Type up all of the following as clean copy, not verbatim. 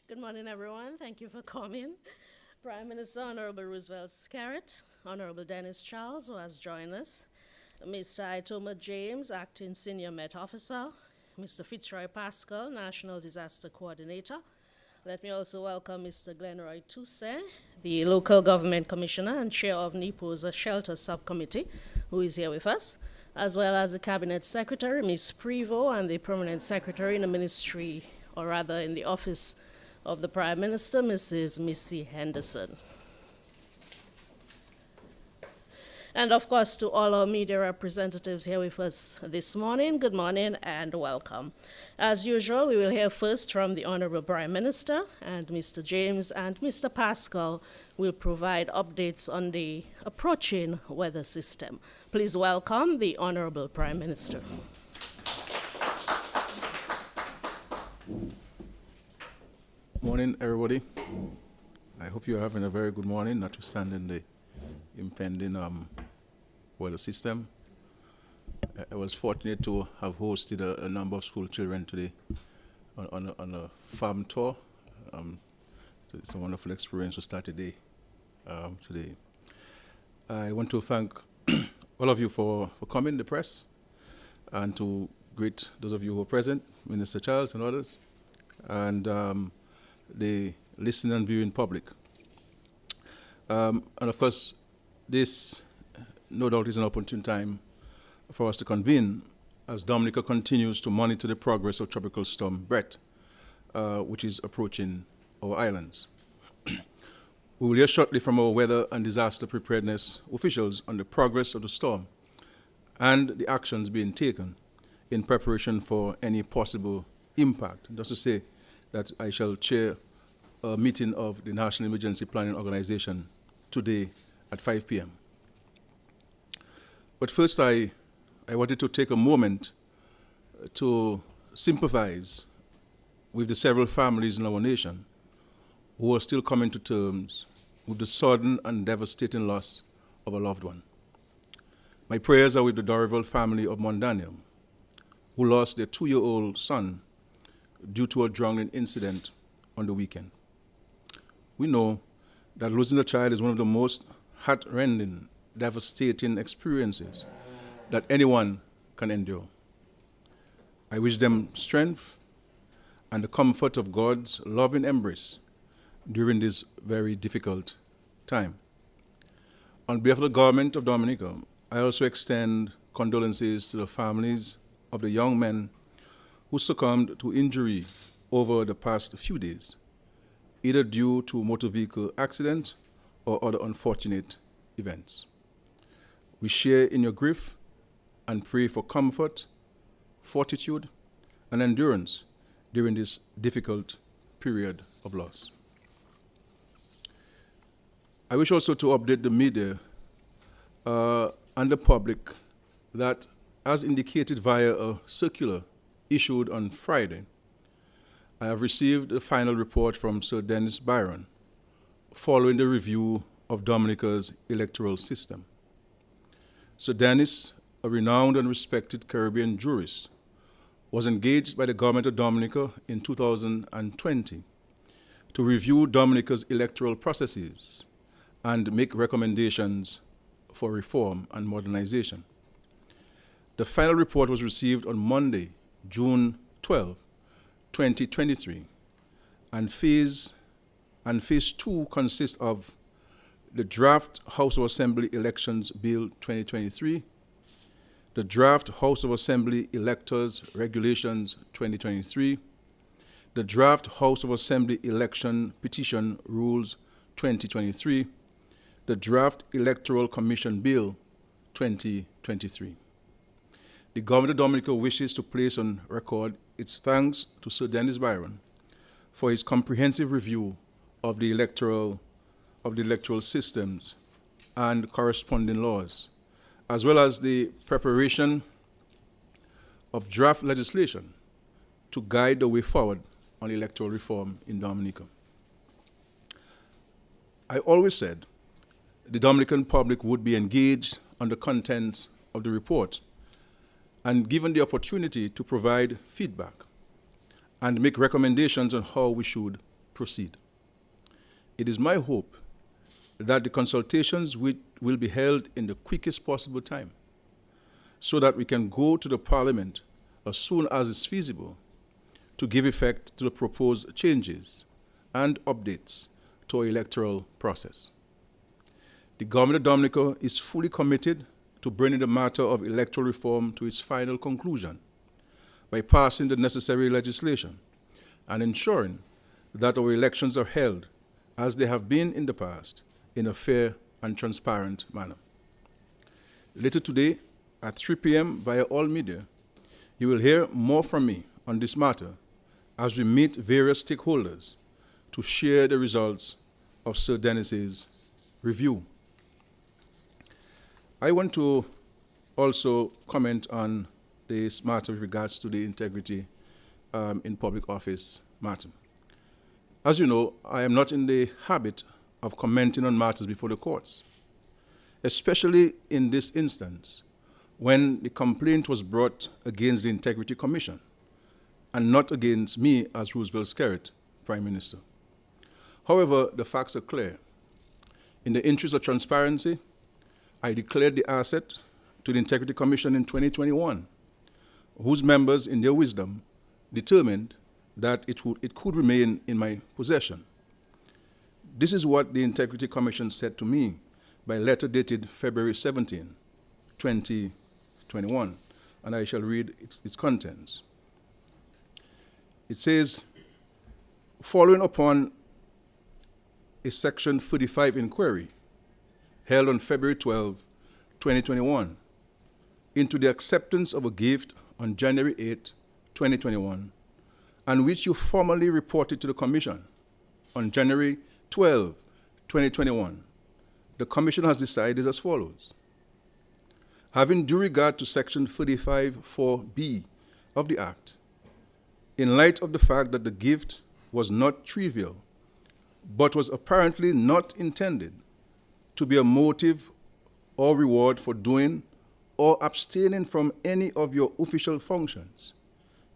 Good morning, everyone. Thank you for coming. Prime Minister Honorable Roosevelt Skerrit, Honorable Dennis Charles, who has joined us, Mr. Itoma James, Acting Senior Met Officer, Mr. Fitzroy Pascal, National Disaster Coordinator. Let me also welcome Mr. Glenroy Toussaint, the Local Government Commissioner and Chair of NEPO's Shelter Subcommittee, who is here with us, as well as the Cabinet Secretary, Ms. Prevo, and the Permanent Secretary in the Ministry, or rather in the Office of the Prime Minister, Mrs. Missy Henderson. And of course, to all our media representatives here with us this morning, good morning and welcome. As usual, we will hear first from the Honorable Prime Minister, and Mr. James and Mr. Pascal will provide updates on the approaching weather system. Please welcome the Honorable Prime Minister. Morning, everybody. I hope you're having a very good morning, notwithstanding the impending weather system. I was fortunate to have hosted a number of school children today on a farm tour. So it's a wonderful experience to start today. I want to thank all of you for coming, the press, and to greet those of you who are present, Minister Charles and others, and the listening and viewing public. And of course, this no doubt is an opportune time for us to convene as Dominica continues to monitor the progress of Tropical Storm Brett, which is approaching our islands. We will hear shortly from our weather and disaster preparedness officials on the progress of the storm and the actions being taken in preparation for any possible impact. Just to say that I shall chair a meeting of the National Emergency Planning Organization today at 5 p.m. But first, I wanted to take a moment to sympathize with the several families in our nation who are still coming to terms with the sudden and devastating loss of a loved one. My prayers are with the Dominica family of Mondanium, who lost their 2-year-old son due to a drowning incident on the weekend. We know that losing a child is one of the most heart-rending, devastating experiences that anyone can endure. I wish them strength and the comfort of God's loving embrace during this very difficult time. On behalf of the government of Dominica, I also extend condolences to the families of the young men who succumbed to injury over the past few days, either due to motor vehicle accident or other unfortunate events. We share in your grief and pray for comfort, fortitude, and endurance during this difficult period of loss. I wish also to update the media and the public that, as indicated via a circular issued on Friday, I have received a final report from Sir Dennis Byron following the review of Dominica's electoral system. Sir Dennis, a renowned and respected Caribbean jurist, was engaged by the government of Dominica in 2020 to review Dominica's electoral processes and make recommendations for reform and modernization. The final report was received on Monday, June 12, 2023, and phase 2 consists of the draft House of Assembly Elections Bill 2023, the draft House of Assembly Electors Regulations 2023, the draft House of Assembly Election Petition Rules 2023, the draft Electoral Commission Bill 2023. The Government of Dominica wishes to place on record its thanks to Sir Dennis Byron for his comprehensive review of the electoral systems and corresponding laws, as well as the preparation of draft legislation to guide the way forward on electoral reform in Dominica. I always said the Dominican public would be engaged on the contents of the report and given the opportunity to provide feedback and make recommendations on how we should proceed. It is my hope that the consultations will be held in the quickest possible time so that we can go to the Parliament as soon as is feasible to give effect to the proposed changes and updates to our electoral process. The government of Dominica is fully committed to bringing the matter of electoral reform to its final conclusion by passing the necessary legislation and ensuring that our elections are held, as they have been in the past, in a fair and transparent manner. Later today, at 3 p.m. via all media, you will hear more from me on this matter as we meet various stakeholders to share the results of Sir Dennis's review. I want to also comment on this matter with regards to the integrity in public office matter. As you know, I am not in the habit of commenting on matters before the courts, especially in this instance when the complaint was brought against the Integrity Commission and not against me as Roosevelt Skerrit, Prime Minister. However, the facts are clear. In the interest of transparency, I declared the asset to the Integrity Commission in 2021, whose members, in their wisdom, determined that it could remain in my possession. This is what the Integrity Commission said to me by letter dated February 17, 2021, and I shall read its contents. It says, following upon a Section 35 inquiry held on February 12, 2021, into the acceptance of a gift on January 8, 2021, and which you formally reported to the Commission on January 12, 2021, the Commission has decided as follows. Having due regard to Section 35(4)(b) of the Act, in light of the fact that the gift was not trivial, but was apparently not intended to be a motive or reward for doing or abstaining from any of your official functions,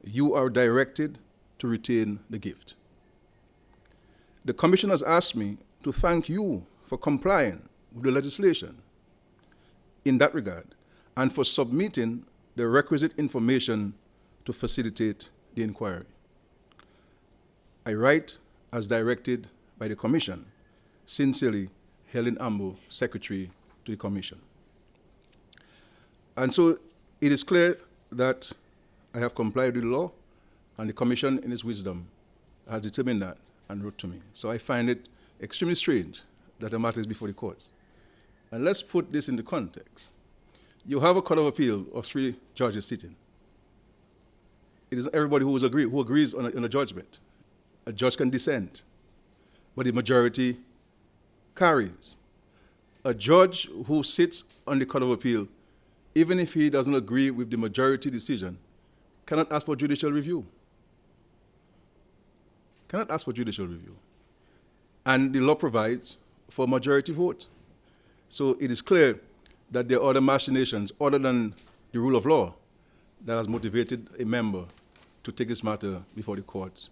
you are directed to retain the gift. The Commission has asked me to thank you for complying with the legislation in that regard and for submitting the requisite information to facilitate the inquiry. I write as directed by the Commission. Sincerely, Helen Ambo, Secretary to the Commission. And so it is clear that I have complied with the law, and the Commission, in its wisdom, has determined that and wrote to me. So I find it extremely strange that the matter is before the courts. And let's put this into context. You have a Court of Appeal of 3 judges sitting. It is everybody who agrees on a judgment. A judge can dissent, but the majority carries. A judge who sits on the Court of Appeal, even if he doesn't agree with the majority decision, cannot ask for judicial review. Cannot ask for judicial review. And the law provides for a majority vote. So it is clear that there are other machinations other than the rule of law that has motivated a member to take this matter before the courts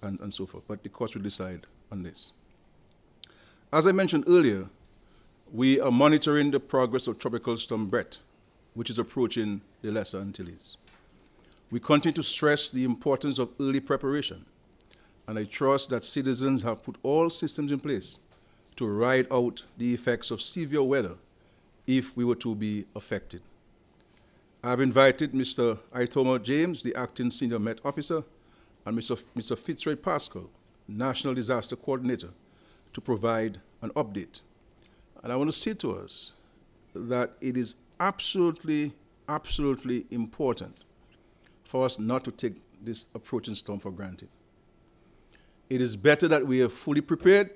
and so forth. But the courts will decide on this. As I mentioned earlier, we are monitoring the progress of Tropical Storm Brett, which is approaching the Lesser Antilles. We continue to stress the importance of early preparation, and I trust that citizens have put all systems in place to ride out the effects of severe weather if we were to be affected. I've invited Mr. Itoma James, the Acting Senior Met Officer, and Mr. Fitzroy Pascal, National Disaster Coordinator, to provide an update. And I want to say to us that it is absolutely, absolutely important for us not to take this approaching storm for granted. It is better that we are fully prepared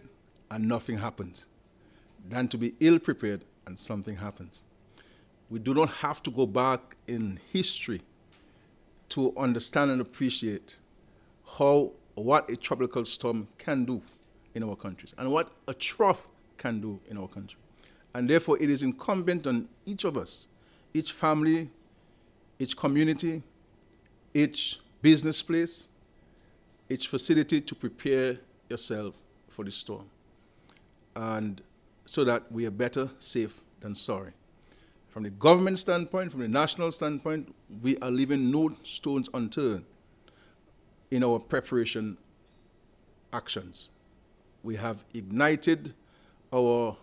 and nothing happens than to be ill prepared and something happens. We do not have to go back in history to understand and appreciate what a tropical storm can do in our countries and what a trough can do in our country. And therefore, it is incumbent on each of us, each family, each community, each business place, each facility to prepare yourself for the storm. And so that we are better safe than sorry. From the government standpoint, from the national standpoint, we are leaving no stones unturned in our preparation actions. We have ignited our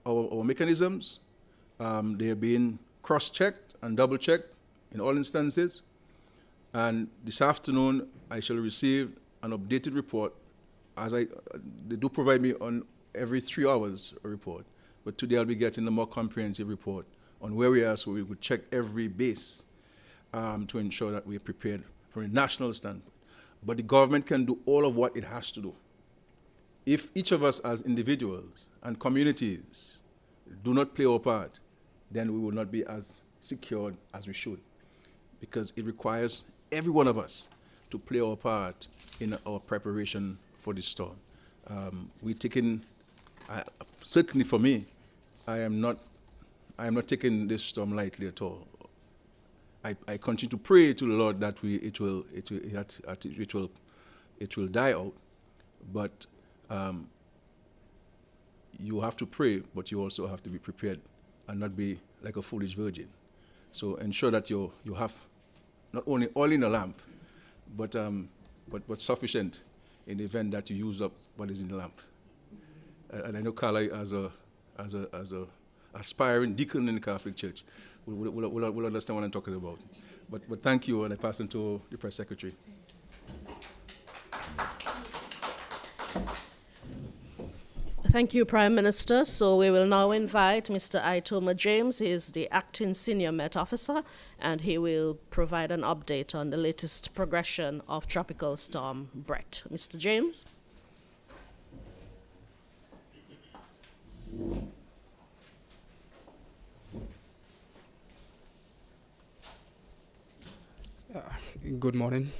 mechanisms. They are being cross-checked and double-checked in all instances. And this afternoon, I shall receive an updated report. They do provide me on every 3 hours a report, but today I'll be getting a more comprehensive report on where we are, so we would check every base to ensure that we are prepared from a national standpoint. But the government can do all of what it has to do. If each of us as individuals and communities do not play our part, then we will not be as secured as we should, because it requires every one of us to play our part in our preparation for the storm. Certainly for me, I am not taking this storm lightly at all. I continue to pray to the Lord that it will die out, but you have to pray, but you also have to be prepared and not be like a foolish virgin. So ensure that you have not only oil in the lamp, but sufficient in the event that you use up what is in the lamp. And I know Carla, as a aspiring deacon in the Catholic Church, will understand what I'm talking about. But thank you, and I pass it to the press secretary. Thank you, Prime Minister. So we will now invite Mr. Itoma James. He is the acting senior Met officer, and he will provide an update on the latest progression of Tropical Storm Brett. Mr. James. Good morning.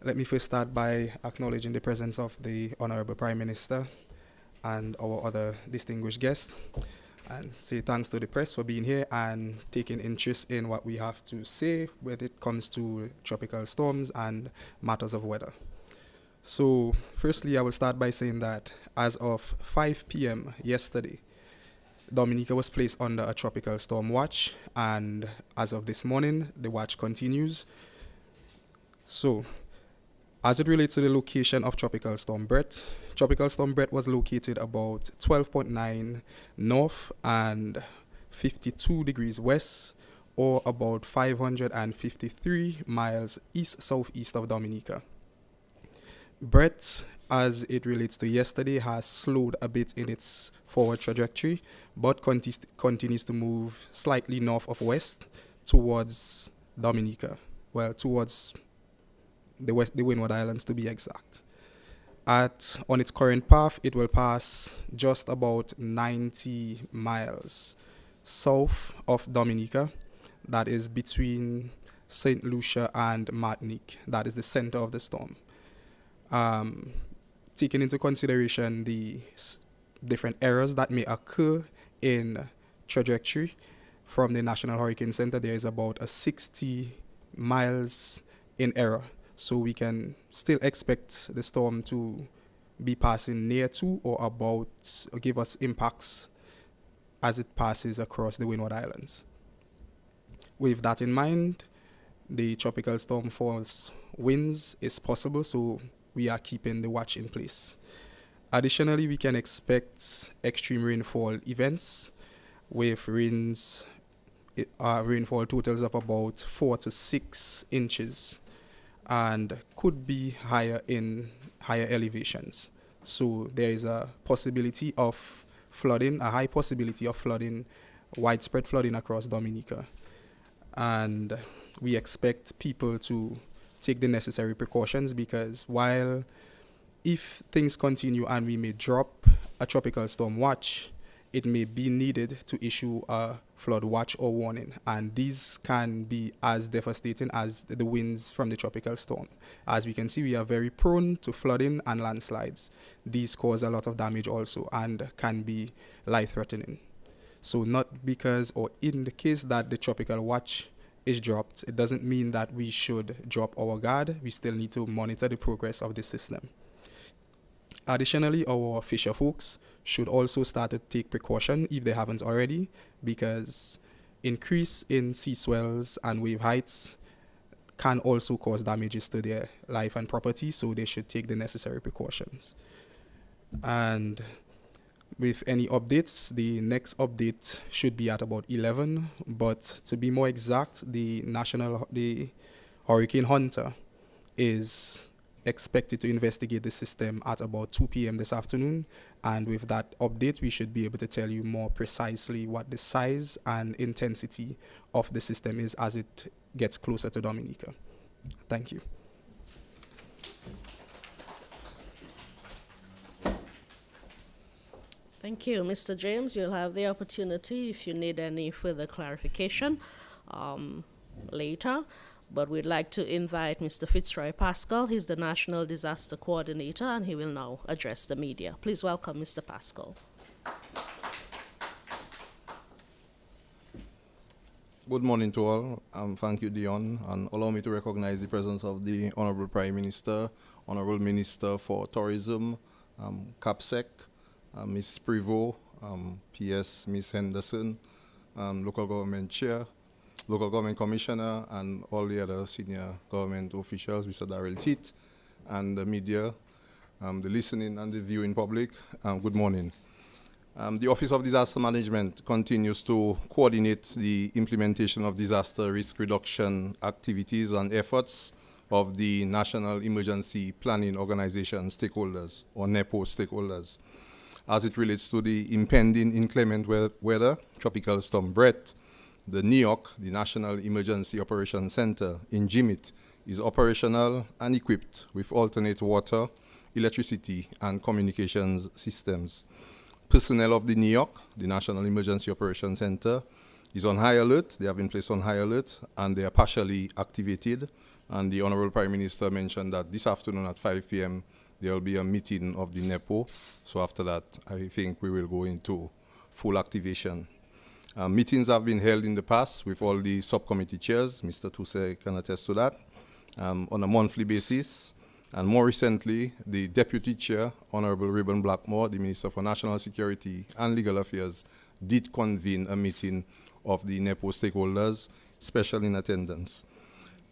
Let me first start by acknowledging the presence of the Honorable Prime Minister and our other distinguished guests, and say thanks to the press for being here and taking interest in what we have to say when it comes to tropical storms and matters of weather. So firstly, I will start by saying that as of 5 p.m. yesterday, Dominica was placed under a tropical storm watch, and as of this morning, the watch continues. So, as it relates to the location of Tropical Storm Brett was located about 12.9 north and 52 degrees west, or about 553 miles east-southeast of Dominica. Brett, as it relates to yesterday, has slowed a bit in its forward trajectory, but continues to move slightly north of west towards Dominica. Well, towards the Windward Islands to be exact. On its current path, it will pass just about 90 miles south of Dominica. That is between St. Lucia and Martinique. That is the center of the storm. Taking into consideration the different errors that may occur in trajectory from the National Hurricane Center, there is about a 60 miles in error. So we can still expect the storm to be passing near to or about, or give us impacts as it passes across the Windward Islands. With that in mind, the tropical storm force winds is possible, so we are keeping the watch in place. Additionally, we can expect extreme rainfall events with rainfall totals of about 4 to 6 inches. And could be higher in higher elevations. So there is a possibility of flooding, a high possibility of flooding, widespread flooding across Dominica. And we expect people to take the necessary precautions, because while if things continue and we may drop a tropical storm watch, it may be needed to issue a flood watch or warning, and these can be as devastating as the winds from the tropical storm. As we can see, we are very prone to flooding and landslides. These cause a lot of damage also and can be life-threatening. So not because, or in the case that the tropical watch is dropped, it doesn't mean that we should drop our guard. We still need to monitor the progress of the system. Additionally, our fisher folks should also start to take precaution if they haven't already, because increase in sea swells and wave heights can also cause damages to their life and property, so they should take the necessary precautions. And with any updates, the next update should be at about 11, but to be more exact, the Hurricane Hunter is expected to investigate the system at about 2 p.m. this afternoon, and with that update, we should be able to tell you more precisely what the size and intensity of the system is as it gets closer to Dominica. Thank you. Thank you, Mr. James. You'll have the opportunity if you need any further clarification later. But we'd like to invite Mr. Fitzroy Pascal. He's the National Disaster Coordinator, and he will now address the media. Please welcome Mr. Pascal. Good morning to all. Thank you, Dion, and allow me to recognize the presence of the Honorable Prime Minister, Honorable Minister for Tourism, CAPSEC, Ms. Prevost, PS Ms. Henderson, Local Government Chair, Local Government Commissioner, and all the other senior government officials, Mr. Darrell Teat, and the media, the listening and the viewing public. Good morning. The Office of Disaster Management continues to coordinate the implementation of disaster risk reduction activities and efforts of the National Emergency Planning Organization stakeholders, or NEPO stakeholders, as it relates to the impending inclement weather, Tropical Storm Brett. The NEOC, the National Emergency Operations Center in Jimit, is operational and equipped with alternate water, electricity, and communications systems. Personnel of the NEOC, the National Emergency Operations Center, is on high alert. They have been placed on high alert, and they are partially activated. And the Honorable Prime Minister mentioned that this afternoon at 5 p.m., there will be a meeting of the NEPO. So after that, I think we will go into full activation. Meetings have been held in the past with all the subcommittee chairs. Mr. Tousse can attest to that, on a monthly basis. And more recently, the Deputy Chair, Honorable Reuben Blackmore, the Minister for National Security and Legal Affairs, did convene a meeting of the NEPO stakeholders, special in attendance.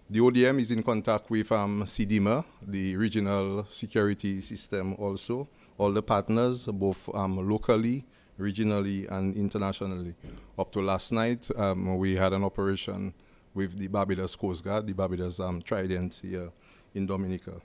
The ODM is in contact with CDMA, the regional security system also, all the partners, both locally, regionally, and internationally. Up to last night, we had an operation with the Barbados Coast Guard, the Barbados Trident here in Dominica.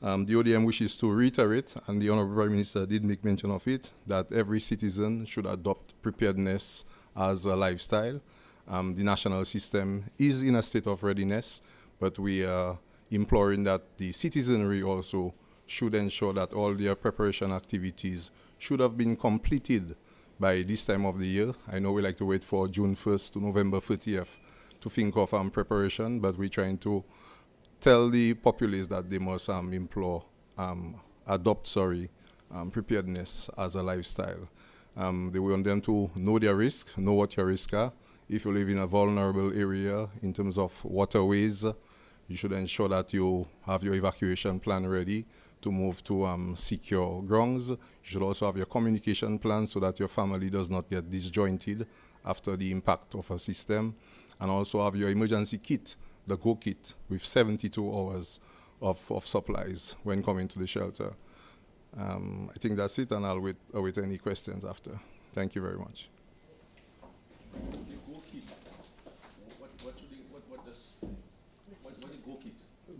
The ODM wishes to reiterate, and the Honorable Prime Minister did make mention of it, that every citizen should adopt preparedness as a lifestyle. The national system is in a state of readiness, but we are imploring that the citizenry also should ensure that all their preparation activities should have been completed by this time of the year. I know we like to wait for June 1st to November 30th to think of preparation, but we're trying to tell the populace that they must adopt preparedness as a lifestyle. They want them to know their risk, know what your risks are. If you live in a vulnerable area in terms of waterways, you should ensure that you have your evacuation plan ready to move to secure grounds. You should also have your communication plan so that your family does not get disjointed after the impact of a system. And also have your emergency kit, the Go Kit, with 72 hours of supplies when coming to the shelter. I think that's it, and I'll await any questions after. Thank you very much.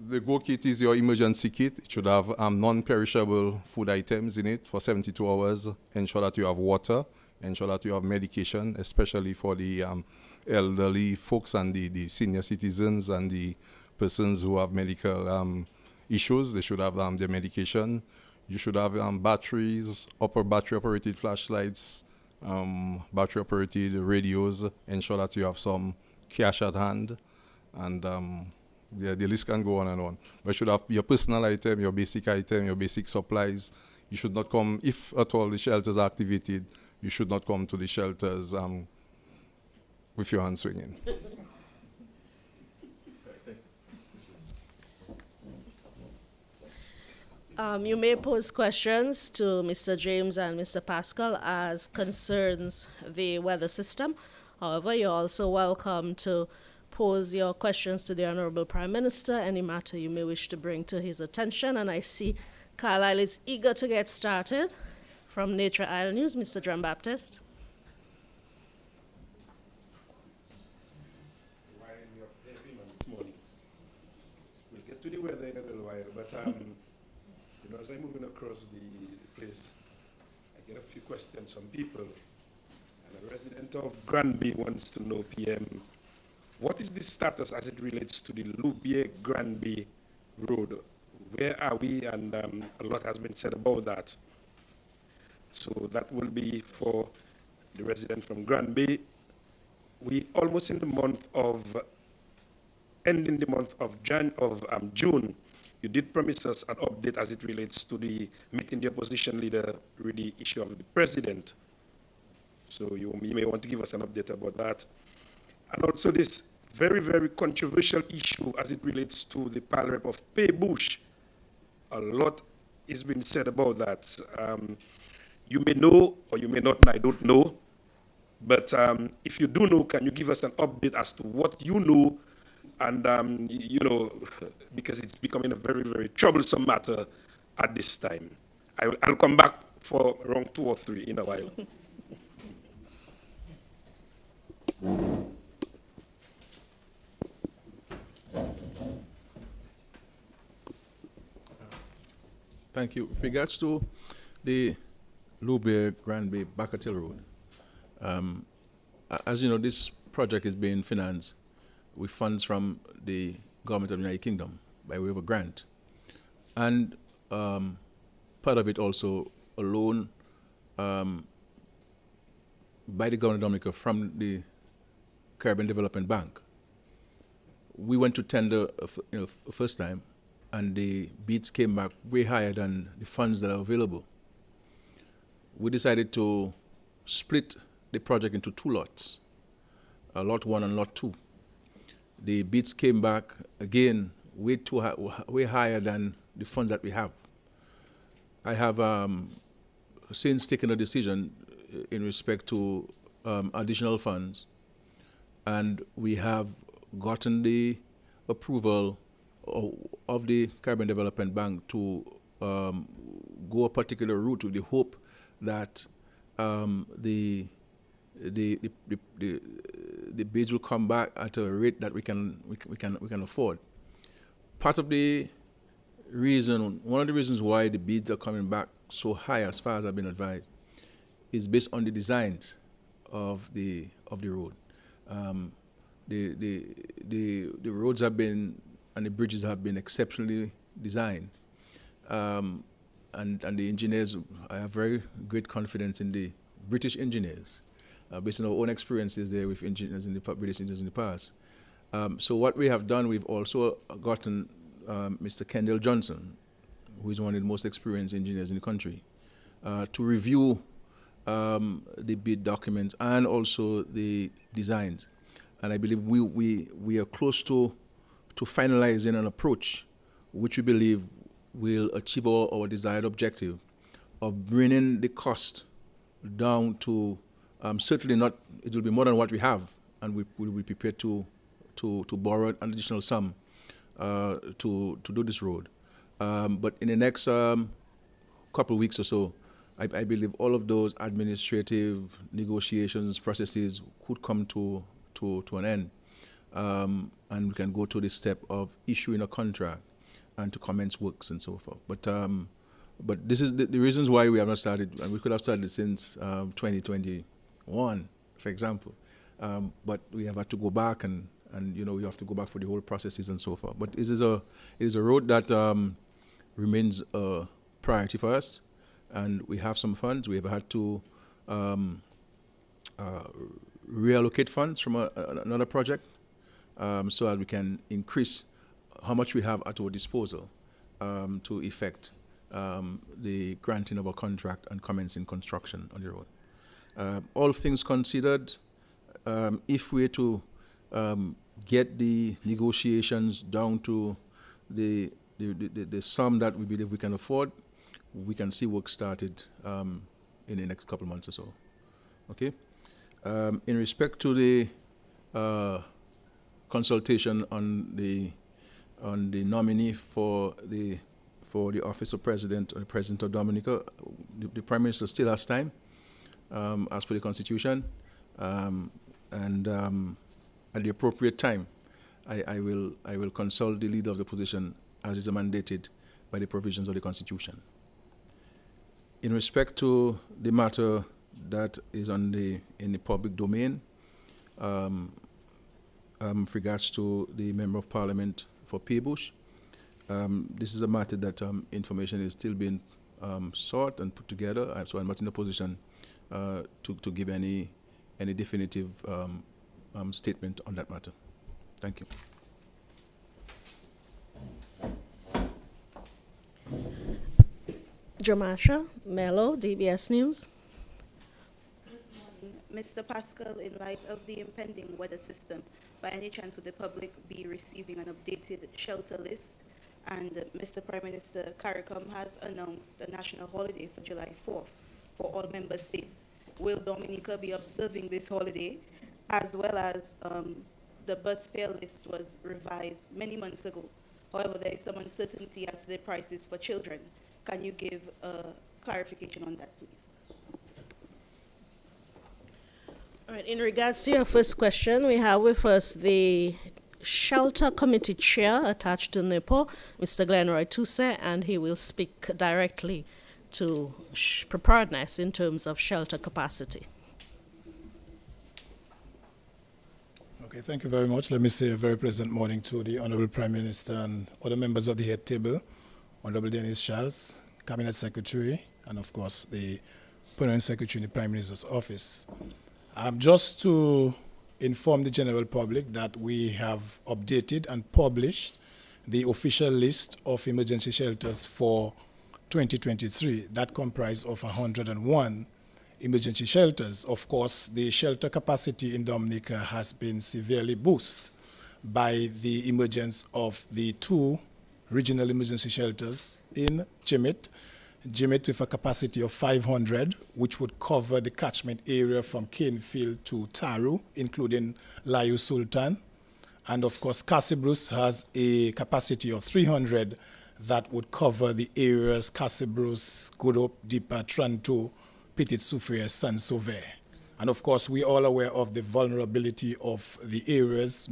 The Go Kit is your emergency kit. It should have non-perishable food items in it for 72 hours. Ensure that you have water. Ensure that you have medication, especially for the elderly folks and the senior citizens and the persons who have medical issues. They should have their medication. You should have batteries, battery-operated flashlights, battery-operated radios. Ensure that you have some cash at hand, and the list can go on and on. But you should have your personal item, your basic supplies. You should not come, if at all the shelters are activated, you should not come to the shelters with your hands swinging. You may pose questions to Mr. James and Mr. Pascal as concerns the weather system. However, you're also welcome to pose your questions to the Honorable Prime Minister, any matter you may wish to bring to his attention. And I see Carlisle is eager to get started. From Nature Isle News, Mr. John Baptist. This morning. We'll get to the weather in a little while, but as I'm moving across the place, I get a few questions from people. And a resident of Granby wants to know, PM, what is the status as it relates to the Loubier-Granby road? Where are we? And a lot has been said about that. So that will be for the resident from Granby. We almost in the month of, ending the month of June. You did promise us an update as it relates to the meeting the opposition leader with the issue of the president. So you may want to give us an update about that. And also this very, very controversial issue as it relates to the Parrot of Paybush. A lot is being said about that. You may know or you may not, and I don't know. But if you do know, can you give us an update as to what you know? And, because it's becoming a very, very troublesome matter at this time. I'll come back for round 2 or 3 in a while. Thank you. With regards to the Loubier-Granby Bacatil Road, as you know, this project is being financed with funds from the government of the United Kingdom by way of a grant. And part of it also a loan by the government of Dominica from the Caribbean Development Bank. We went to tender first time, and the bids came back way higher than the funds that are available. We decided to split the project into 2 lots, lot 1 and lot 2. The bids came back again way higher than the funds that we have. I have since taken a decision in respect to additional funds, and we have gotten the approval of the Caribbean Development Bank to go a particular route with the hope that the bids will come back at a rate that we can afford. Part of the reason, one of the reasons why the bids are coming back so high, as far as I've been advised, is based on the designs of the road. The roads have been and the bridges have been exceptionally designed, and the engineers. I have very great confidence in the British engineers, based on our own experiences there with engineers British engineers in the past. So what we have done, we've also gotten Mr. Kendall Johnson, who is one of the most experienced engineers in the country, to review the bid documents and also the designs. And I believe we are close to finalizing an approach which we believe will achieve our desired objective of bringing the cost down to certainly not, it will be more than what we have, and we will be prepared to borrow an additional sum to do this road. But in the next couple of weeks or so, I believe all of those administrative negotiations processes could come to an end, and we can go to the step of issuing a contract and to commence works and so forth. But this is the reasons why we have not started, and we could have started since 2021, for example. But we have had to go back and you have to go back for the whole processes and so forth. But it is a road that remains a priority for us, and we have some funds. We have had to reallocate funds from another project so that we can increase how much we have at our disposal to effect the granting of a contract and commencing construction on the road. All things considered, if we're to get the negotiations down to the the sum that we believe we can afford, we can see work started in the next couple of months or so. Okay. In respect to the consultation on the nominee for the office of president or the president of Dominica, the Prime Minister still has time, as per the Constitution, and at the appropriate time, I will consult the leader of the position as is mandated by the provisions of the Constitution. In respect to the matter that is in the public domain, with regards to the Member of Parliament for Peebush, this is a matter that information is still being sought and put together, so I'm not in a position to give any definitive statement on that matter. Thank you. Jamasha Mello, DBS News. Mr. Pascal, in light of the impending weather system, by any chance would the public be receiving an updated shelter list? And Mr. Prime Minister, CARICOM has announced a national holiday for July 4th for all member states. Will Dominica be observing this holiday? As well as the bus fare list was revised many months ago. However, there is some uncertainty as to the prices for children. Can you give clarification on that, please? All right, in regards to your first question, we have with us the Shelter Committee Chair attached to NIPO, Mr. Glenroy Tousse, and he will speak directly to preparedness in terms of shelter capacity. Okay, thank you very much. Let me say a very pleasant morning to the Honorable Prime Minister and other members of the head table, Honorable Dennis Charles, Cabinet Secretary, and of course the Permanent Secretary in the Prime Minister's office. Just to inform the general public that we have updated and published the official list of emergency shelters for 2023. That comprised of 101 emergency shelters. Of course, the shelter capacity in Dominica has been severely boosted by the emergence of the 2 regional emergency shelters in Jimmet with a capacity of 500, which would cover the catchment area from Canefield to Taru, including Layu Sultan. And of course, Cassibrus has a capacity of 300 that would cover the areas Cassibrus, Good Hope, Deepa, Tranto, Petit Soufriere, San Sauvé. And of course, we're all aware of the vulnerability of the areas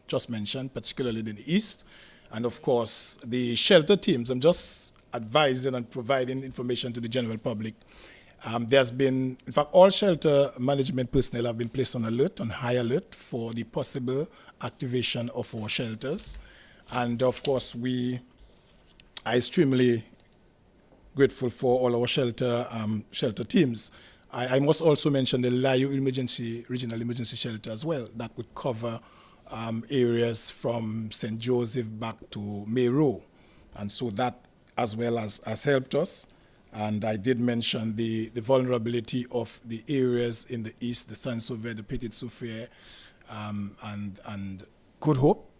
just mentioned, particularly in the east. And of course, the shelter teams, I'm just advising and providing information to the general public. There's been, in fact, all shelter management personnel have been placed on high alert for the possible activation of our shelters. And of course, we are extremely grateful for all our shelter teams. I must also mention the Layu regional emergency shelter as well. That would cover areas from St. Joseph back to Meru. And so that as well has helped us. And I did mention the vulnerability of the areas in the east, the San Sauvé, the Petit Soufriere, and Good Hope.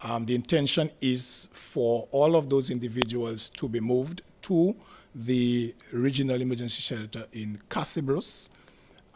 The intention is for all of those individuals to be moved to the regional emergency shelter in Cassibrus.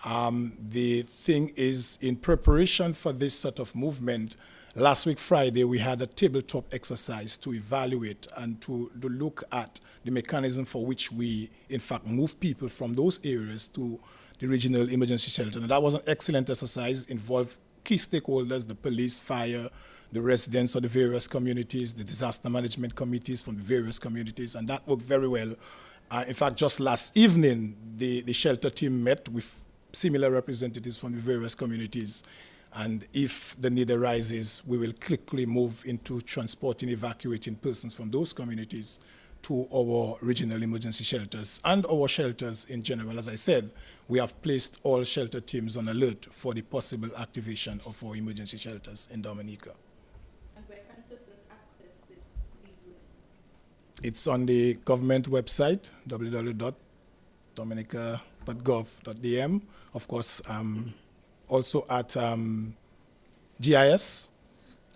The thing is, in preparation for this sort of movement, last week Friday we had a tabletop exercise to evaluate and to look at the mechanism for which we, in fact, move people from those areas to the regional emergency shelter. And that was an excellent exercise, involved key stakeholders, the police, fire, the residents of the various communities, the disaster management committees from the various communities, and that worked very well. In fact, just last evening, the shelter team met with similar representatives from the various communities, and if the need arises, we will quickly move into transporting, evacuating persons from those communities to our regional emergency shelters and our shelters in general. As I said, we have placed all shelter teams on alert for the possible activation of our emergency shelters in Dominica. And where can persons access these lists? It's on the government website, www.dominica.gov.dm. Of course, also at GIS,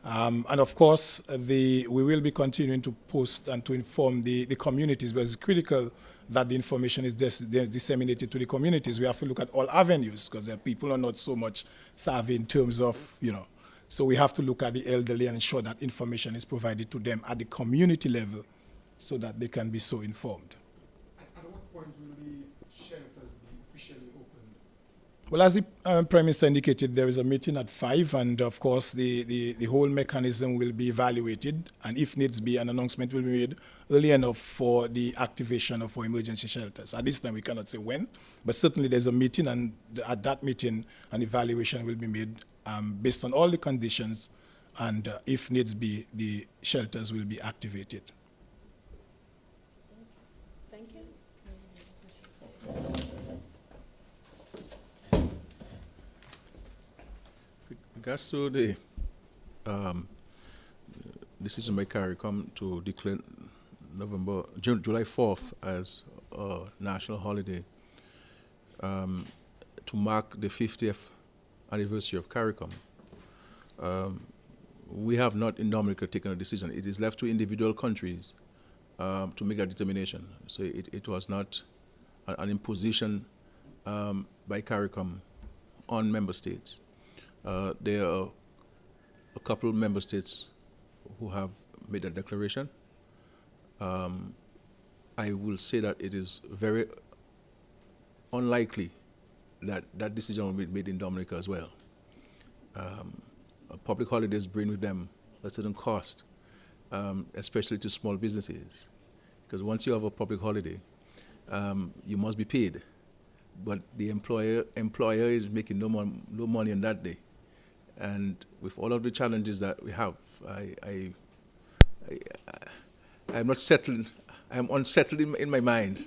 And of course, we will be continuing to post and to inform the communities, but it's critical that the information is disseminated to the communities. We have to look at all avenues because people are not so much savvy in terms of, so we have to look at the elderly and ensure that information is provided to them at the community level so that they can be so informed. At what point will the shelters be officially opened? Well, as the Prime Minister indicated, there is a meeting at 5, and of course the whole mechanism will be evaluated, and if needs be, an announcement will be made early enough for the activation of our emergency shelters. At this time, we cannot say when, but certainly there's a meeting, and at that meeting, an evaluation will be made based on all the conditions, and if needs be, the shelters will be activated. Thank you. With regards to the decision by CARICOM to declare July 4th as a national holiday to mark the 50th anniversary of CARICOM, we have not in Dominica taken a decision. It is left to individual countries to make a determination. So it was not an imposition by CARICOM on member states. There are a couple of member states who have made a declaration. I will say that it is very unlikely that that decision will be made in Dominica as well. Public holidays bring with them a certain cost, especially to small businesses, because once you have a public holiday, you must be paid, but the employer is making no money on that day. And with all of the challenges that we have, I'm not settled. I'm unsettled in my mind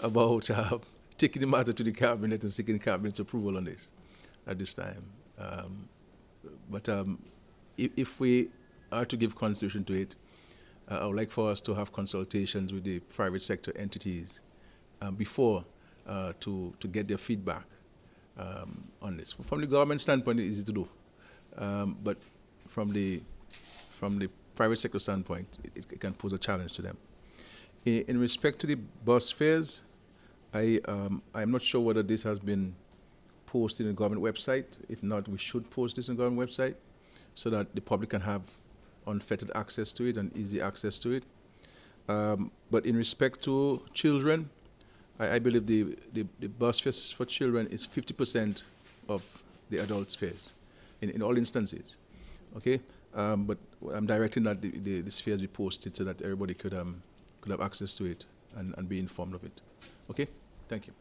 about taking the matter to the cabinet and seeking cabinet approval on this at this time. But if we are to give consideration to it, I would like for us to have consultations with the private sector entities before to get their feedback on this. From the government standpoint, it's easy to do, but from the private sector standpoint, it can pose a challenge to them. In respect to the bus fares, I'm not sure whether this has been posted in the government website. If not, we should post this in the government website so that the public can have unfettered access to it and easy access to it. But in respect to children, I believe the bus fares for children is 50% of the adults' fares in all instances. Okay, but I'm directing that the fares be posted so that everybody could have access to it and be informed of it. Okay, thank you.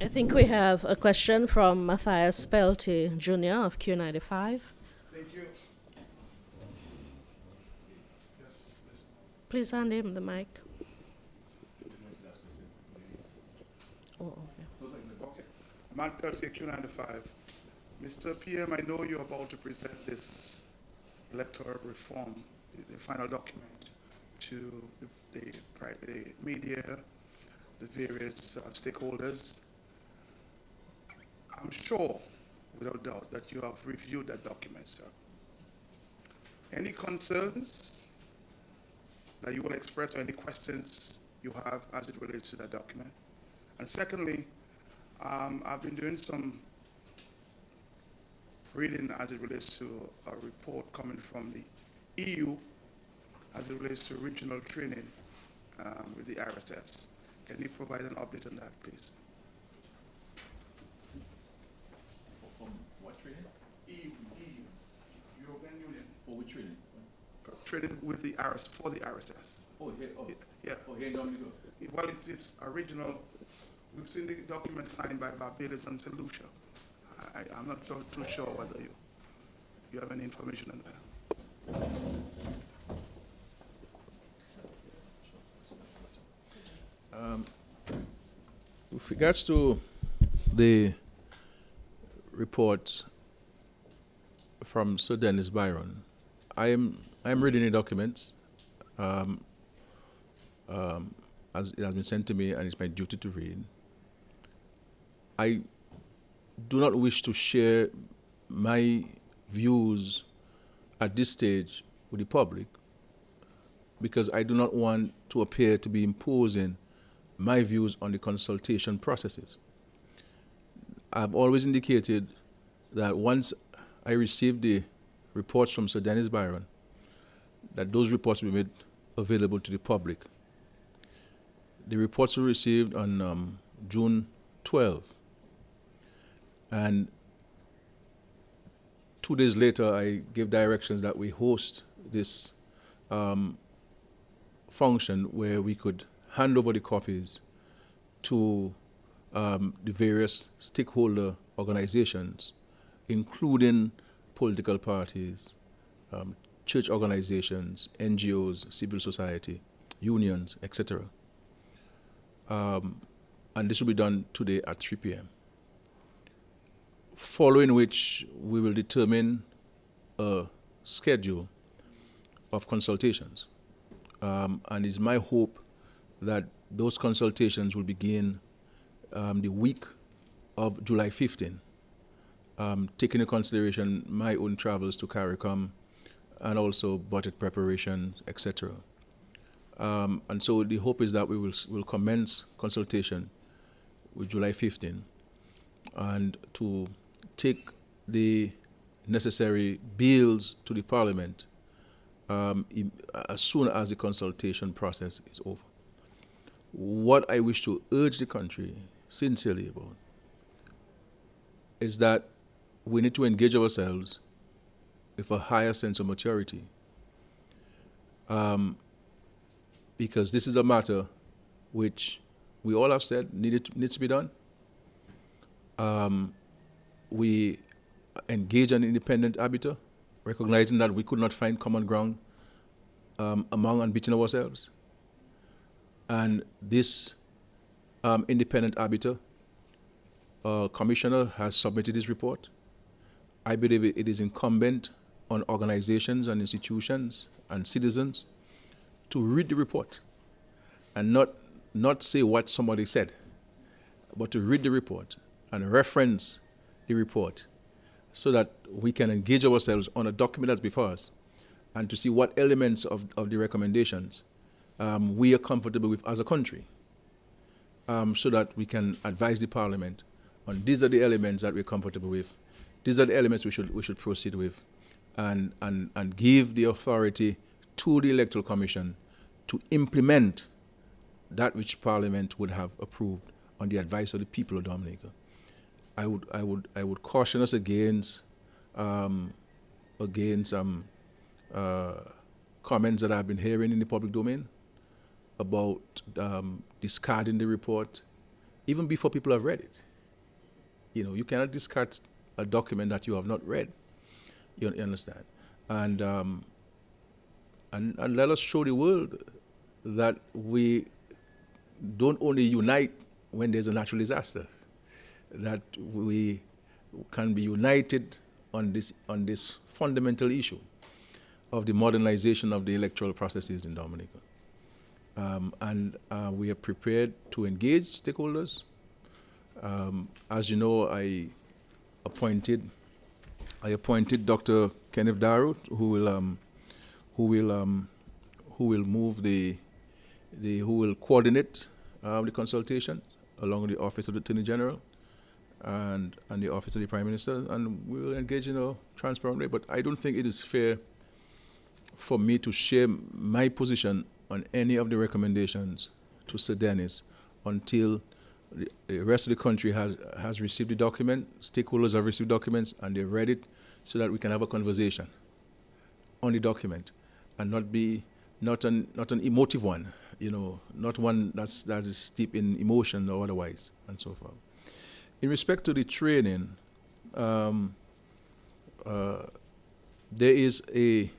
I think we have a question from Matthias Pelty Jr. of Q95. Thank you. Yes, Mr. Please hand him the mic. Oh, okay. Okay. Matt Peltier, Q95. Mr. PM, I know you're about to present this electoral reform, the final document, to the media, the various stakeholders. I'm sure, without doubt, that you have reviewed that document, sir. Any concerns that you will express or any questions you have as it relates to that document? And secondly, I've been doing some reading as it relates to a report coming from the EU as it relates to regional training with the RSS. Can you provide an update on that, please? From what training? EU, European Union. For which training? Training with the for the RSS. Oh, here, Yeah. oh, here in Dominica. Well, it's a regional. We've seen the document signed by Barbados and St. Lucia. I'm not too sure whether you have any information on that. With regards to the report from Sir Dennis Byron, I am reading the documents as it has been sent to me, and it's my duty to read. do not wish to share my views at this stage with the public because I do not want to appear to be imposing my views on the consultation processes. I've always indicated that once I receive the reports from Sir Dennis Byron, that those reports will be made available to the public. The reports were received on June 12, and 2 days later I gave directions that we host this function where we could hand over the copies to the various stakeholder organizations, including political parties, church organizations, NGOs, civil society, unions, etc. And this will be done today at 3 p.m. Following which we will determine a schedule of consultations. And it's my hope that those consultations will begin the week of July 15, taking into consideration my own travels to CARICOM and also budget preparation, etc. And so the hope is that we will commence consultation with July 15 and to take the necessary bills to the Parliament as soon as the consultation process is over. What I wish to urge the country sincerely about is that we need to engage ourselves with a higher sense of maturity, because this is a matter which we all have said needs to be done. We engage an independent arbiter, recognizing that we could not find common ground among and between ourselves. And this independent arbiter commissioner has submitted his report. I believe it is incumbent on organizations and institutions and citizens to read the report and not say what somebody said, but to read the report and reference the report so that we can engage ourselves on a document that's before us and to see what elements of the recommendations we are comfortable with as a country, so that we can advise the Parliament on these are the elements that we're comfortable with, these are the elements we should proceed with, and give the authority to the Electoral Commission to implement that which Parliament would have approved on the advice of the people of Dominica. I would caution us against comments that I've been hearing in the public domain about discarding the report, even before people have read it. You know, you cannot discard a document that you have not read. You understand? And let us show the world that we don't only unite when there's a natural disaster, that we can be united on this fundamental issue of the modernization of the electoral processes in Dominica. We are prepared to engage stakeholders. As you know, I appointed Dr. Kenneth Darrow, who will coordinate the consultation along with the Office of the Attorney General and the Office of the Prime Minister, and we will engage in a transparent way. But I don't think it is fair for me to share my position on any of the recommendations to Sir Dennis until the rest of the country has received the document, stakeholders have received documents, and they've read it, so that we can have a conversation on the document and not an emotive one, you know, not one that is steeped in emotion or otherwise, and so forth. In respect to the training, there is a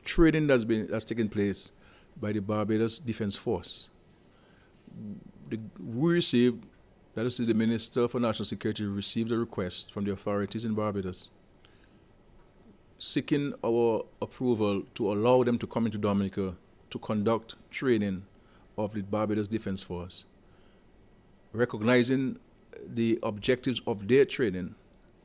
training that's taken place by the Barbados Defense Force. We received, that is the Minister for National Security received a request from the authorities in Barbados seeking our approval to allow them to come into Dominica to conduct training of the Barbados Defense Force, recognizing the objectives of their training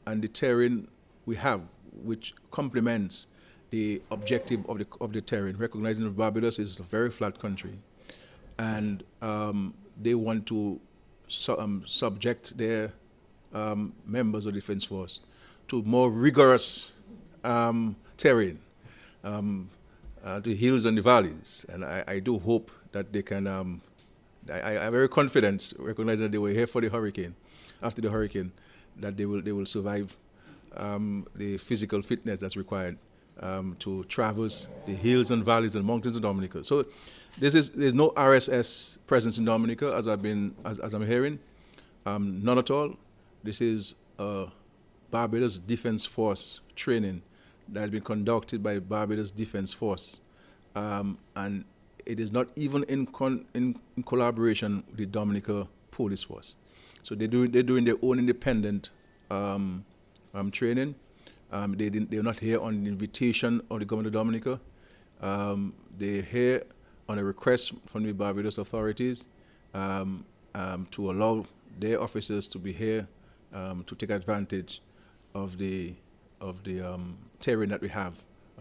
and the terrain we have, which complements the objective of the terrain, recognizing that Barbados is a very flat country, and they want to subject their members of the Defense Force to more rigorous terrain, the hills and the valleys. And I do hope that they can, I'm very confident, recognizing that they were here for the hurricane, after the hurricane, that they will survive the physical fitness that's required to traverse the hills and valleys and mountains of Dominica. So there's no RSS presence in Dominica, as I'm hearing, none at all. This is Barbados Defense Force training that has been conducted by Barbados Defense Force, and it is not even in collaboration with the Dominica Police Force. So they're doing their own independent training. They're not here on the invitation of the government of Dominica. They're here on a request from the Barbados authorities to allow their officers to be here to take advantage of the terrain that we have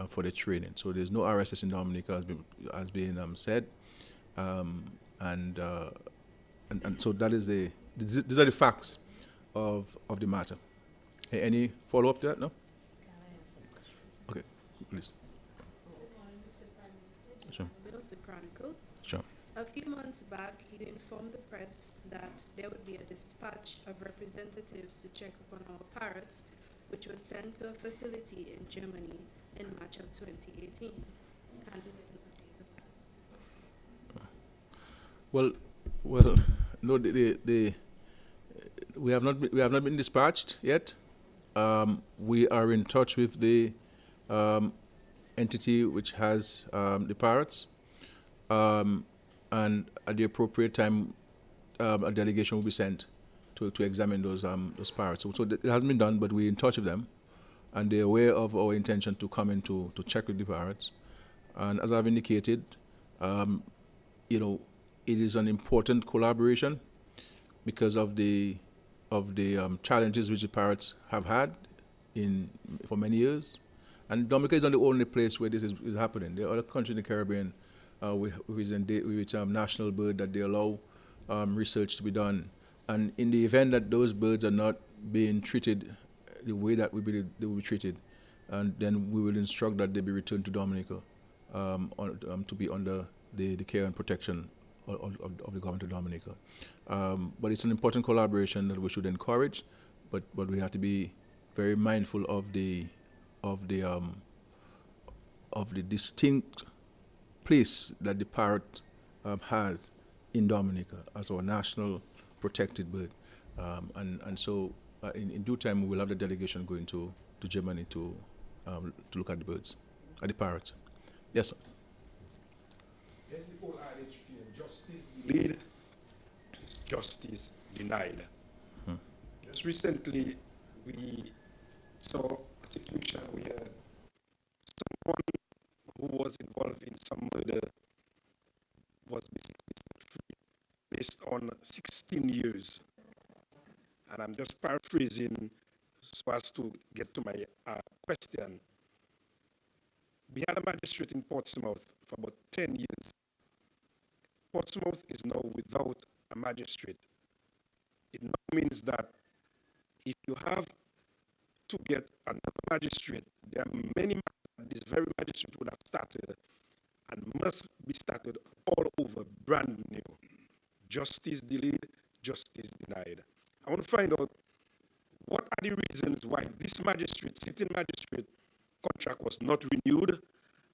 for the training. So there's no RSS in Dominica, as being said, and so that is these are the facts of the matter. Any follow up to that? No. Okay, please. Sure. The Chronicle. Sure. A few months back, you informed the press that there would be a dispatch of representatives to check upon our parrots, which was sent to a facility in Germany in March of 2018. Can you give us an update of that? Well, no, we have not been dispatched yet. We are in touch with the entity which has the parrots, and at the appropriate time, a delegation will be sent to examine those parrots. So it hasn't been done, but we're in touch with them, and they're aware of our intention to come in to check with the parrots. And as I've indicated, it is an important collaboration because of the challenges which the parrots have had for many years. And Dominica is not the only place where this is happening. There are other countries in the Caribbean with its national bird that they allow research to be done. And in the event that those birds are not being treated the way that we believe they will be treated, and then we will instruct that they be returned to Dominica to be under the care and protection of the government of Dominica. But it's an important collaboration that we should encourage, but we have to be very mindful of the distinct place that the parrot has in Dominica as our national protected bird. And so in due time we will have the delegation going to Germany to look at the birds, at the parrots. Yes, sir. There's the old adage, justice delayed, justice denied. Just recently, we saw a situation where someone who was involved in some murder was basically set free based on 16 years. And I'm just paraphrasing so as to get to my question. We had a magistrate in Portsmouth for about 10 years. Portsmouth is now without a magistrate. It now means that if you have to get another magistrate, there are many matters this very magistrate would have started and must be started all over, brand new. Justice delayed, justice denied. I want to find out what are the reasons why this sitting magistrate contract was not renewed,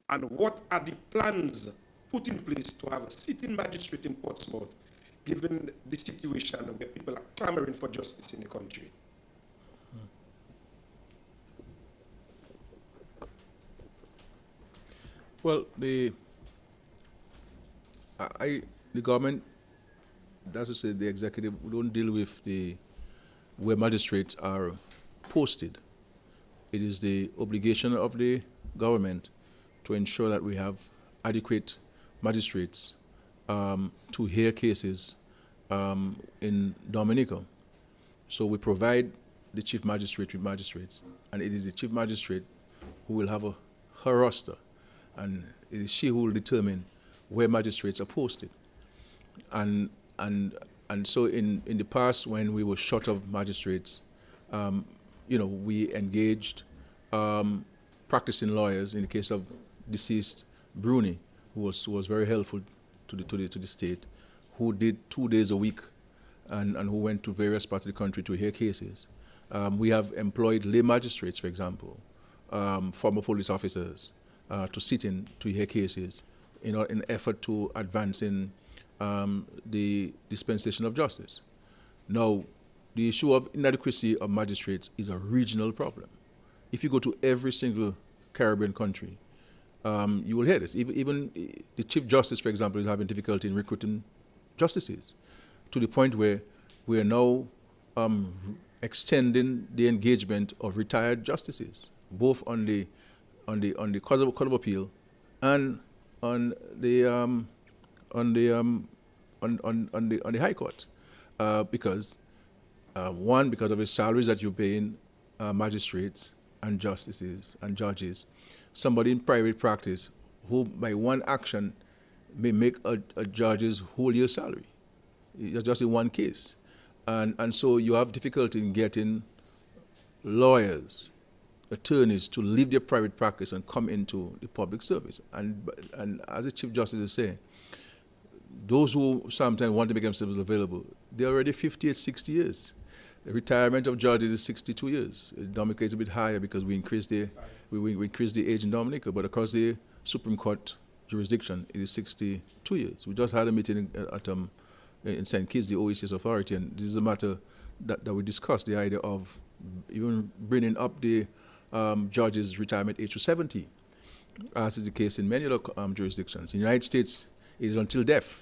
and what are the plans put in place to have a sitting magistrate in Portsmouth, given the situation where people are clamoring for justice in the country. Well, the government, that's to say the executive, we don't deal with where magistrates are posted. It is the obligation of the government to ensure that we have adequate magistrates to hear cases in Dominica. So we provide the chief magistrate with magistrates, and it is the chief magistrate who will have her roster, and it is she who will determine where magistrates are posted. And so in the past, when we were short of magistrates, we engaged practicing lawyers. In the case of deceased Bruni, who was very helpful to the state, who did 2 days a week, and who went to various parts of the country to hear cases. We have employed lay magistrates, for example, former police officers, to sit in to hear cases in an effort to advance in the dispensation of justice. Now, the issue of inadequacy of magistrates is a regional problem. If you go to every single Caribbean country, you will hear this. Even the Chief Justice, for example, is having difficulty in recruiting justices, to the point where we are now extending the engagement of retired justices, both on the Court of Appeal and on the High Court, because of the salaries that you're paying magistrates and justices and judges. Somebody in private practice who, by one action, may make a judge's whole year salary, just in one case. And so you have difficulty in getting lawyers, attorneys to leave their private practice and come into the public service. And as the Chief Justice is saying, those who sometimes want to make themselves available, they're already 58, 60 years. The retirement of judges is 62 years. Dominica is a bit higher because we increased the age in Dominica, but across the Supreme Court jurisdiction, it is 62 years. We just had a meeting in St. Kitts, the OECS authority, and this is a matter that we discussed, the idea of even bringing up the judges' retirement age to 70, as is the case in many other jurisdictions. In the United States, it is until death.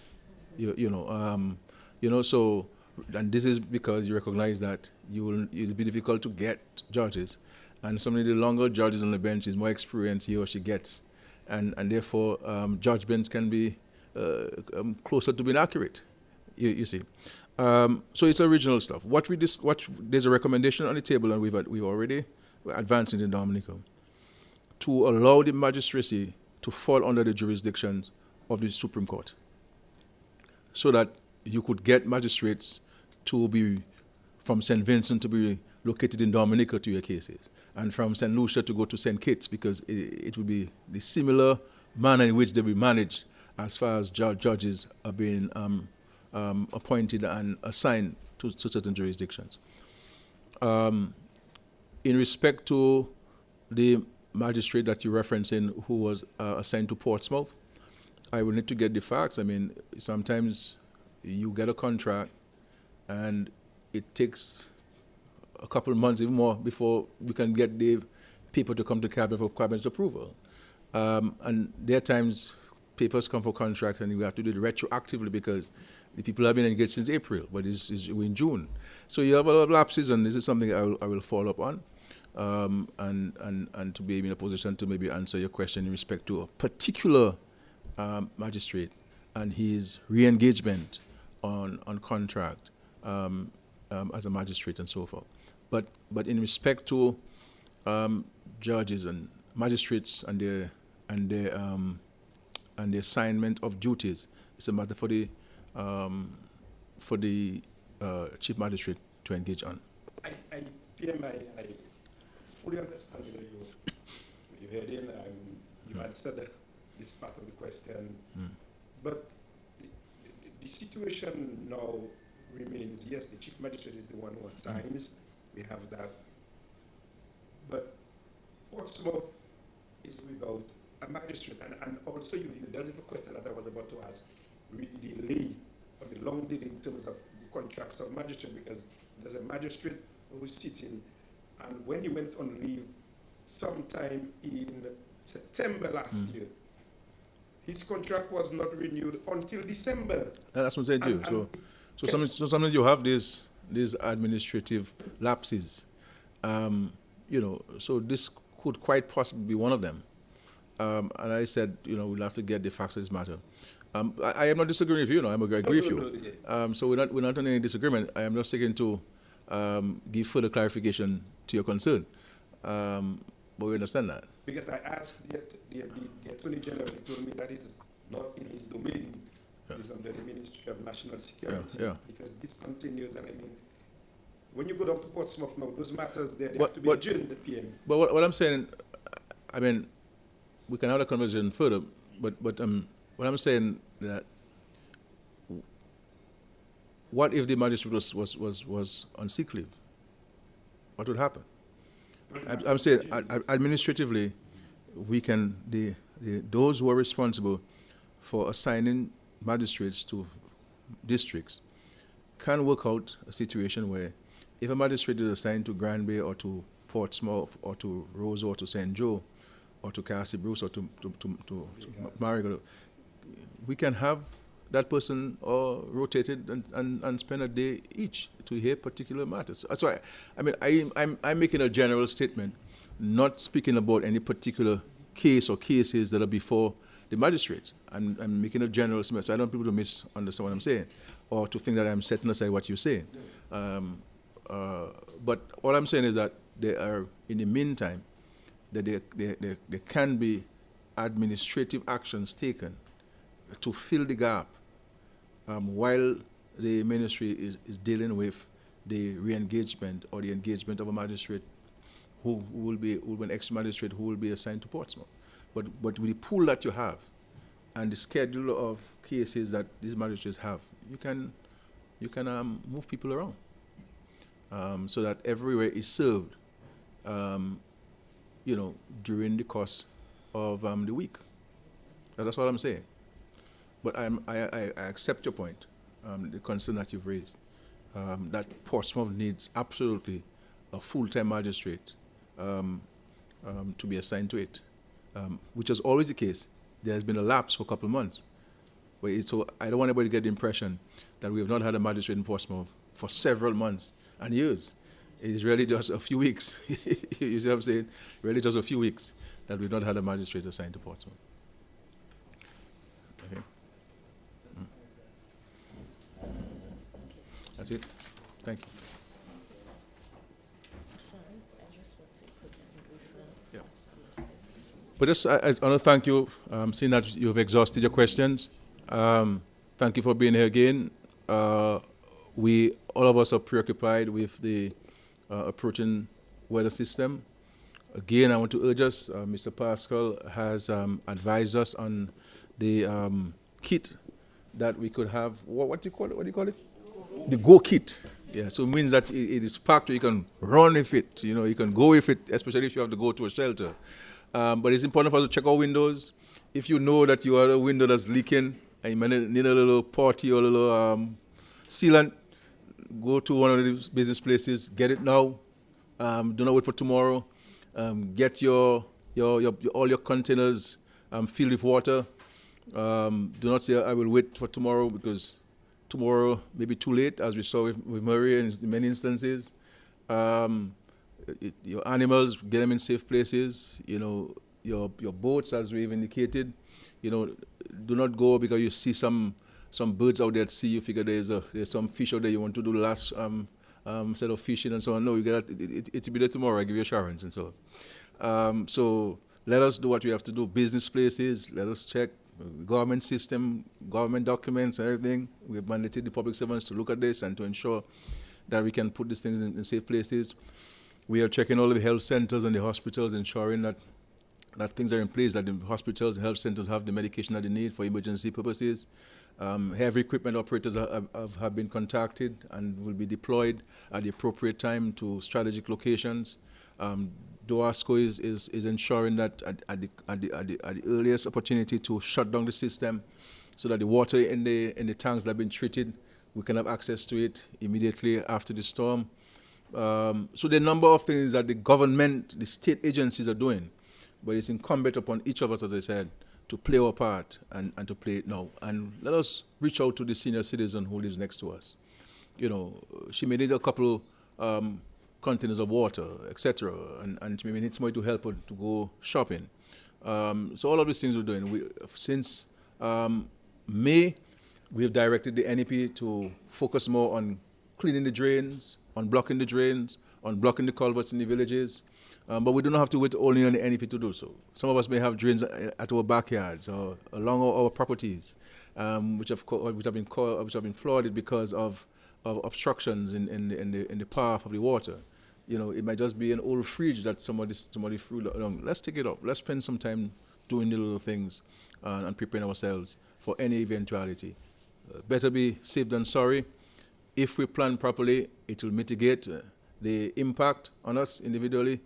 So, and this is because you recognize that it'll be difficult to get judges, and some of the longer judges on the bench is more experience he or she gets, and therefore judgments can be closer to being accurate. You see, so it's original stuff. There's a recommendation on the table, and we've already advanced in Dominica to allow the magistracy to fall under the jurisdiction of the Supreme Court, so that you could get magistrates to be from St. Vincent to be located in Dominica to your cases, and from St. Lucia to go to St. Kitts, because it would be the similar manner in which they will be managed as far as judges are being appointed and assigned to certain jurisdictions. In respect to the magistrate that you're referencing who was assigned to Portsmouth, I will need to get the facts. I mean, sometimes you get a contract and it takes a couple of months, even more, before we can get the people to come to Cabinet for Cabinet's approval. And there are times papers come for contracts and we have to do it retroactively because the people have been engaged since April, but we're in June. So you have a lot of lapses, and this is something I will follow up on, and to be in a position to maybe answer your question in respect to a particular magistrate and his re-engagement on contract as a magistrate and so forth. But in respect to judges and magistrates and the assignment of duties, it's a matter for the chief magistrate to engage on. PM, I fully understand you heard in and you answered this part of the question, but the situation now remains, yes, the chief magistrate is the one who assigns, we have that, but Portsmouth is without a magistrate, and also you dealt with the question that I was about to ask, the delay or the long delay in terms of the contracts of magistrate, because there's a magistrate who is sitting, and when he went on leave sometime in September last year, his contract was not renewed until December. That's what they do. So sometimes you have these administrative lapses, so this could quite possibly be one of them. And I said, we'll have to get the facts of this matter. I am not disagreeing with you, I agree with you. So we're not on any disagreement. I am just seeking to give further clarification to your concern. But we understand that. Because I asked the Attorney General, he told me that is not in his domain. Yeah. It is under the Ministry of National Security. Yeah. Because this continues, and I mean, when you go down to Portsmouth now, those matters there, they What- have to be what- adjourned, the PM. But what I'm saying, I mean, we can have a conversation further, but what I'm saying that what if the magistrate was on sick leave? What would happen? I'm saying administratively, we can those who are responsible for assigning magistrates to districts can work out a situation where if a magistrate is assigned to Granby or to Portsmouth or to Roseau or to St. Joe or to Cassie Bruce or to Marigold, we can have that person rotated and spend a day each to hear particular matters. That's why, I mean, I'm making a general statement, not speaking about any particular case or cases that are before the magistrates. I'm making a general statement, so I don't want people to misunderstand what I'm saying or to think that I'm setting aside what you're saying. But all I'm saying is that there are, in the meantime, that there can be administrative actions taken to fill the gap while the ministry is dealing with the re-engagement or the engagement of a magistrate who will be an ex-magistrate who will be assigned to Portsmouth. But with the pool that you have and the schedule of cases that these magistrates have, you can move people around so that everywhere is served, during the course of the week. That's what I'm saying. But I accept your point, the concern that you've raised, that Portsmouth needs absolutely a full-time magistrate to be assigned to it, which is always the case. There has been a lapse for a couple of months. So I don't want anybody to get the impression that we have not had a magistrate in Portsmouth for several months and years. It is really just a few weeks. You see what I'm saying? Really just a few weeks that we've not had a magistrate assigned to Portsmouth. Okay. That's it. Thank you. Sorry, I just want to put that in brief, Yeah. misunderstanding. But just, I want to thank you, seeing that you've exhausted your questions. Thank you for being here again. All of us are preoccupied with the approaching weather system. Again, I want to urge us, Mr. Pascal has advised us on the kit that we could have. What do you call it? What do you call it? The Go kit. Yeah, so it means that it is packed, you can run with it, you can go with it, especially if you have to go to a shelter. But it's important for us to check our windows. If you know that you have a window that's leaking and you might need a little putty or a little sealant, go to one of these business places, get it now. Do not wait for tomorrow. Get all your containers filled with water. Do not say, I will wait for tomorrow, because tomorrow may be too late, as we saw with Murray in many instances. Your animals, get them in safe places. Your boats, as we've indicated. Do not go because you see some birds out there at sea. You figure there's some fish out there. You want to do the last set of fishing and so on. No, you get it'll be there tomorrow. I give you assurance and so on. So let us do what we have to do. Business places, let us check government system, government documents, and everything. We have mandated the public servants to look at this and to ensure that we can put these things in safe places. We are checking all of the health centers and the hospitals, ensuring that things are in place, that the hospitals and health centers have the medication that they need for emergency purposes. Heavy equipment operators have been contacted and will be deployed at the appropriate time to strategic locations. DOASCO is ensuring that at the earliest opportunity to shut down the system, so that the water in the tanks that have been treated, we can have access to it immediately after the storm. So the number of things that the government, the state agencies are doing, but it's incumbent upon each of us, as I said, to play our part and to play it now. And let us reach out to the senior citizen who lives next to us. She may need a couple containers of water, etc., and she may need somebody to help her to go shopping. So all of these things we're doing. Since May, we have directed the NEP to focus more on cleaning the drains, unblocking the culverts in the villages. But we do not have to wait only on the NEP to do so. Some of us may have drains at our backyards or along our properties, which have been flooded because of obstructions in the path of the water. You know, it might just be an old fridge that somebody threw along. Let's take it up. Let's spend some time doing the little things and preparing ourselves for any eventuality. Better be safe than sorry. If we plan properly, it will mitigate the impact on us individually,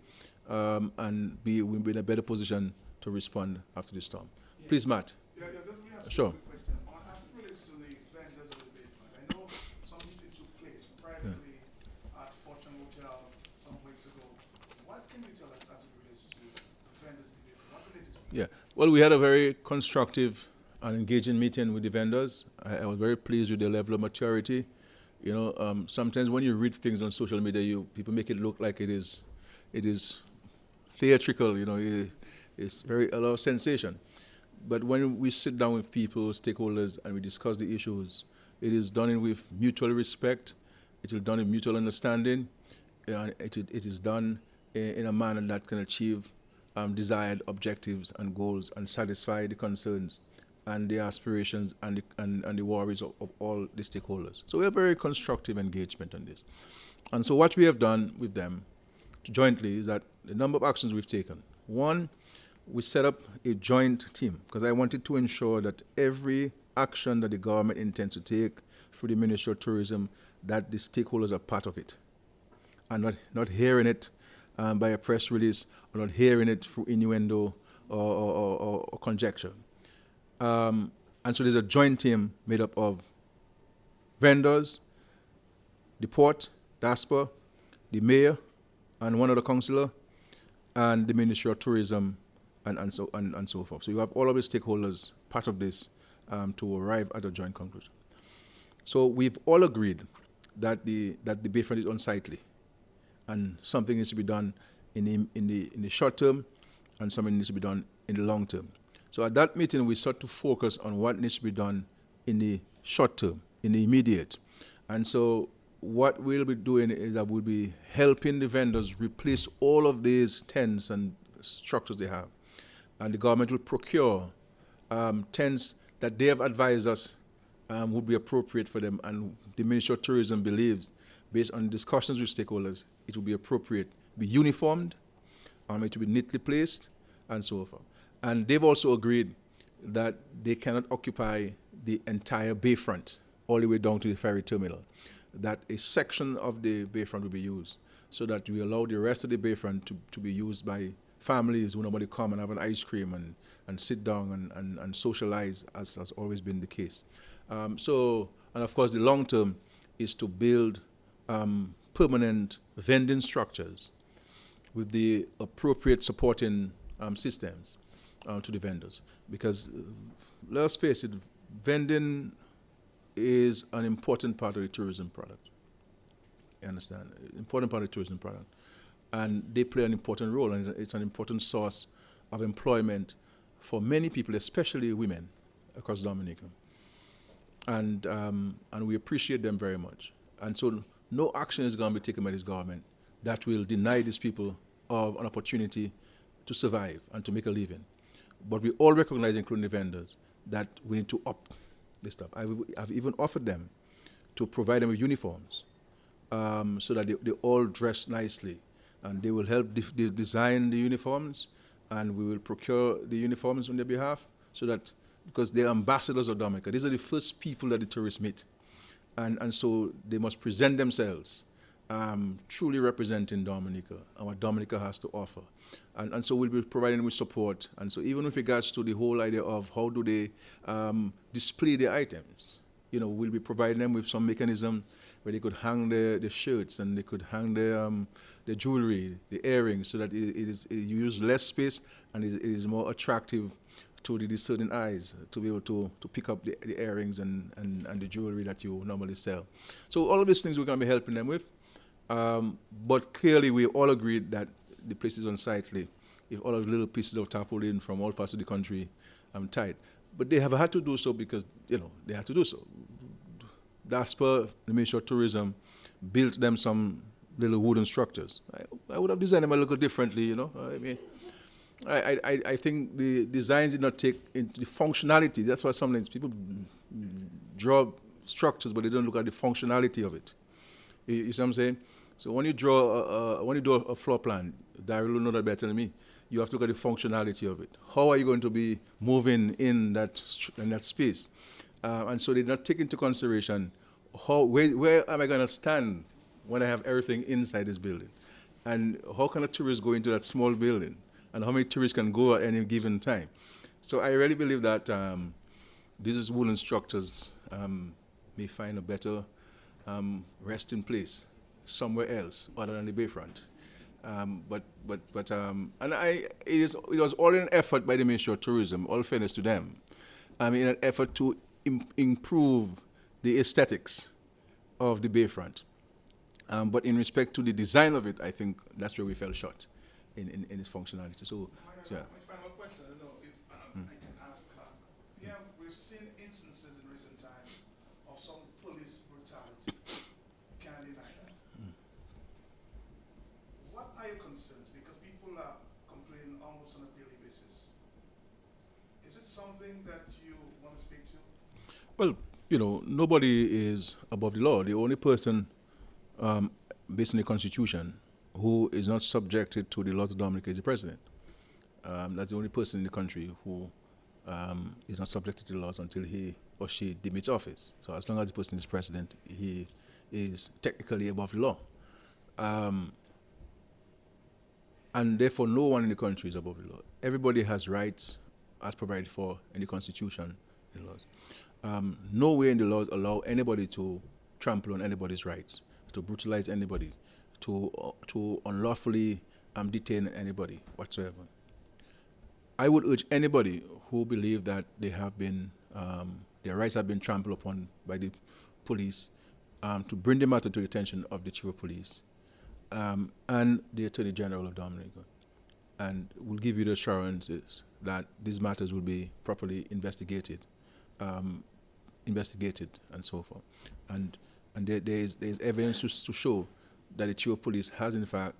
and we'll be in a better position to respond after the storm. Yeah. Please, Matt. Yeah, just let me ask Sure. you a quick question. As it relates to the vendors of the Bayfront, I know some meeting took place privately at Fortune Hotel some weeks ago. What can you tell us as it relates to the vendors of the Bayfront? What's the latest? Yeah. Well, we had a very constructive and engaging meeting with the vendors. I was very pleased with their level of maturity. You know, sometimes when you read things on social media, people make it look like it is theatrical. You know, it's very a lot of sensation. But when we sit down with people, stakeholders, and we discuss the issues, it is done with mutual respect. It is done in mutual understanding. It is done in a manner that can achieve desired objectives and goals and satisfy the concerns and the aspirations and the worries of all the stakeholders. So we have very constructive engagement on this. And so what we have done with them jointly is that the number of actions we've taken. One, we set up a joint team because I wanted to ensure that every action that the government intends to take through the Ministry of Tourism, that the stakeholders are part of it and not hearing it by a press release or not hearing it through innuendo or conjecture. And so there's a joint team made up of vendors, the port, DASPA, the mayor, and one other councillor, and the Ministry of Tourism, and so forth. So you have all of the stakeholders part of this to arrive at a joint conclusion. So we've all agreed that the Bayfront is unsightly, and something needs to be done in the short term, and something needs to be done in the long term. So at that meeting, we sought to focus on what needs to be done in the short term, in the immediate. And so what we'll be doing is that we'll be helping the vendors replace all of these tents and structures they have. And the government will procure tents that they have advised us would be appropriate for them. And the Ministry of Tourism believes, based on discussions with stakeholders, it will be appropriate, be uniformed, it will be neatly placed, and so forth. And they've also agreed that they cannot occupy the entire Bayfront all the way down to the ferry terminal, that a section of the Bayfront will be used so that we allow the rest of the Bayfront to be used by families who normally come and have an ice cream and sit down and socialize, as has always been the case. And of course, the long term is to build permanent vending structures with the appropriate supporting systems to the vendors. Because let's face it, vending is an important part of the tourism product. You understand? Important part of the tourism product. And they play an important role, and it's an important source of employment for many people, especially women across Dominica. And we appreciate them very much. And so no action is going to be taken by this government that will deny these people of an opportunity to survive and to make a living. But we all recognize, including the vendors, that we need to up this stuff. I've even offered them to provide them with uniforms so that they all dress nicely. And they will help design the uniforms, and we will procure the uniforms on their behalf, so that, because they're ambassadors of Dominica. These are the first people that the tourists meet. And so they must present themselves truly representing Dominica and what Dominica has to offer. And so we'll be providing them with support. And so even with regards to the whole idea of how do they display their items, you know, we'll be providing them with some mechanism where they could hang their shirts and they could hang their jewelry, the earrings, so that it uses less space and it is more attractive to the discerning eyes to be able to pick up the earrings and the jewelry that you normally sell. So all of these things we're going to be helping them with. But clearly we all agreed that the place is unsightly if all of the little pieces of tarpaulin from all parts of the country tied. But they have had to do so because, you know, they had to do so. DASPA, the Ministry of Tourism, built them some little wooden structures. I would have designed them a little differently, you know. I mean, I think the designs did not take into the functionality. That's why sometimes people draw structures, but they don't look at the functionality of it. You see what I'm saying? So when you draw, when you do a floor plan, Daryl will know that better than me. You have to look at the functionality of it. How are you going to be moving in that space? And so they did not take into consideration where am I going to stand when I have everything inside this building? And how can a tourist go into that small building? And how many tourists can go at any given time? So I really believe that these wooden structures may find a better resting place somewhere else other than the Bayfront. It was all an effort by the Ministry of Tourism, all fairness to them, in an effort to improve the aesthetics of the Bayfront. But in respect to the design of it, I think that's where we fell short in its functionality. So, yeah. My final question, I don't know if I can ask her. We've seen instances in recent times of some police brutality. Can't deny that. What are your concerns? Because people are complaining almost on a daily basis. Is it something that you want to speak to? Well, you know, nobody is above the law. The only person, based on the Constitution, who is not subjected to the laws of Dominica is the president. That's the only person in the country who is not subjected to the laws until he or she demits office. So as long as the person is president, he is technically above the law. And therefore, no one in the country is above the law. Everybody has rights as provided for in the Constitution, in the laws. Nowhere in the laws allow anybody to trample on anybody's rights, to brutalize anybody, to unlawfully detain anybody whatsoever. I would urge anybody who believe that they have been, their rights have been trampled upon by the police to bring the matter to the attention of the Chief of Police and the Attorney General of Dominica. And we'll give you the assurances that these matters will be properly investigated and so forth. And there's evidence to show that the Chief of Police has in fact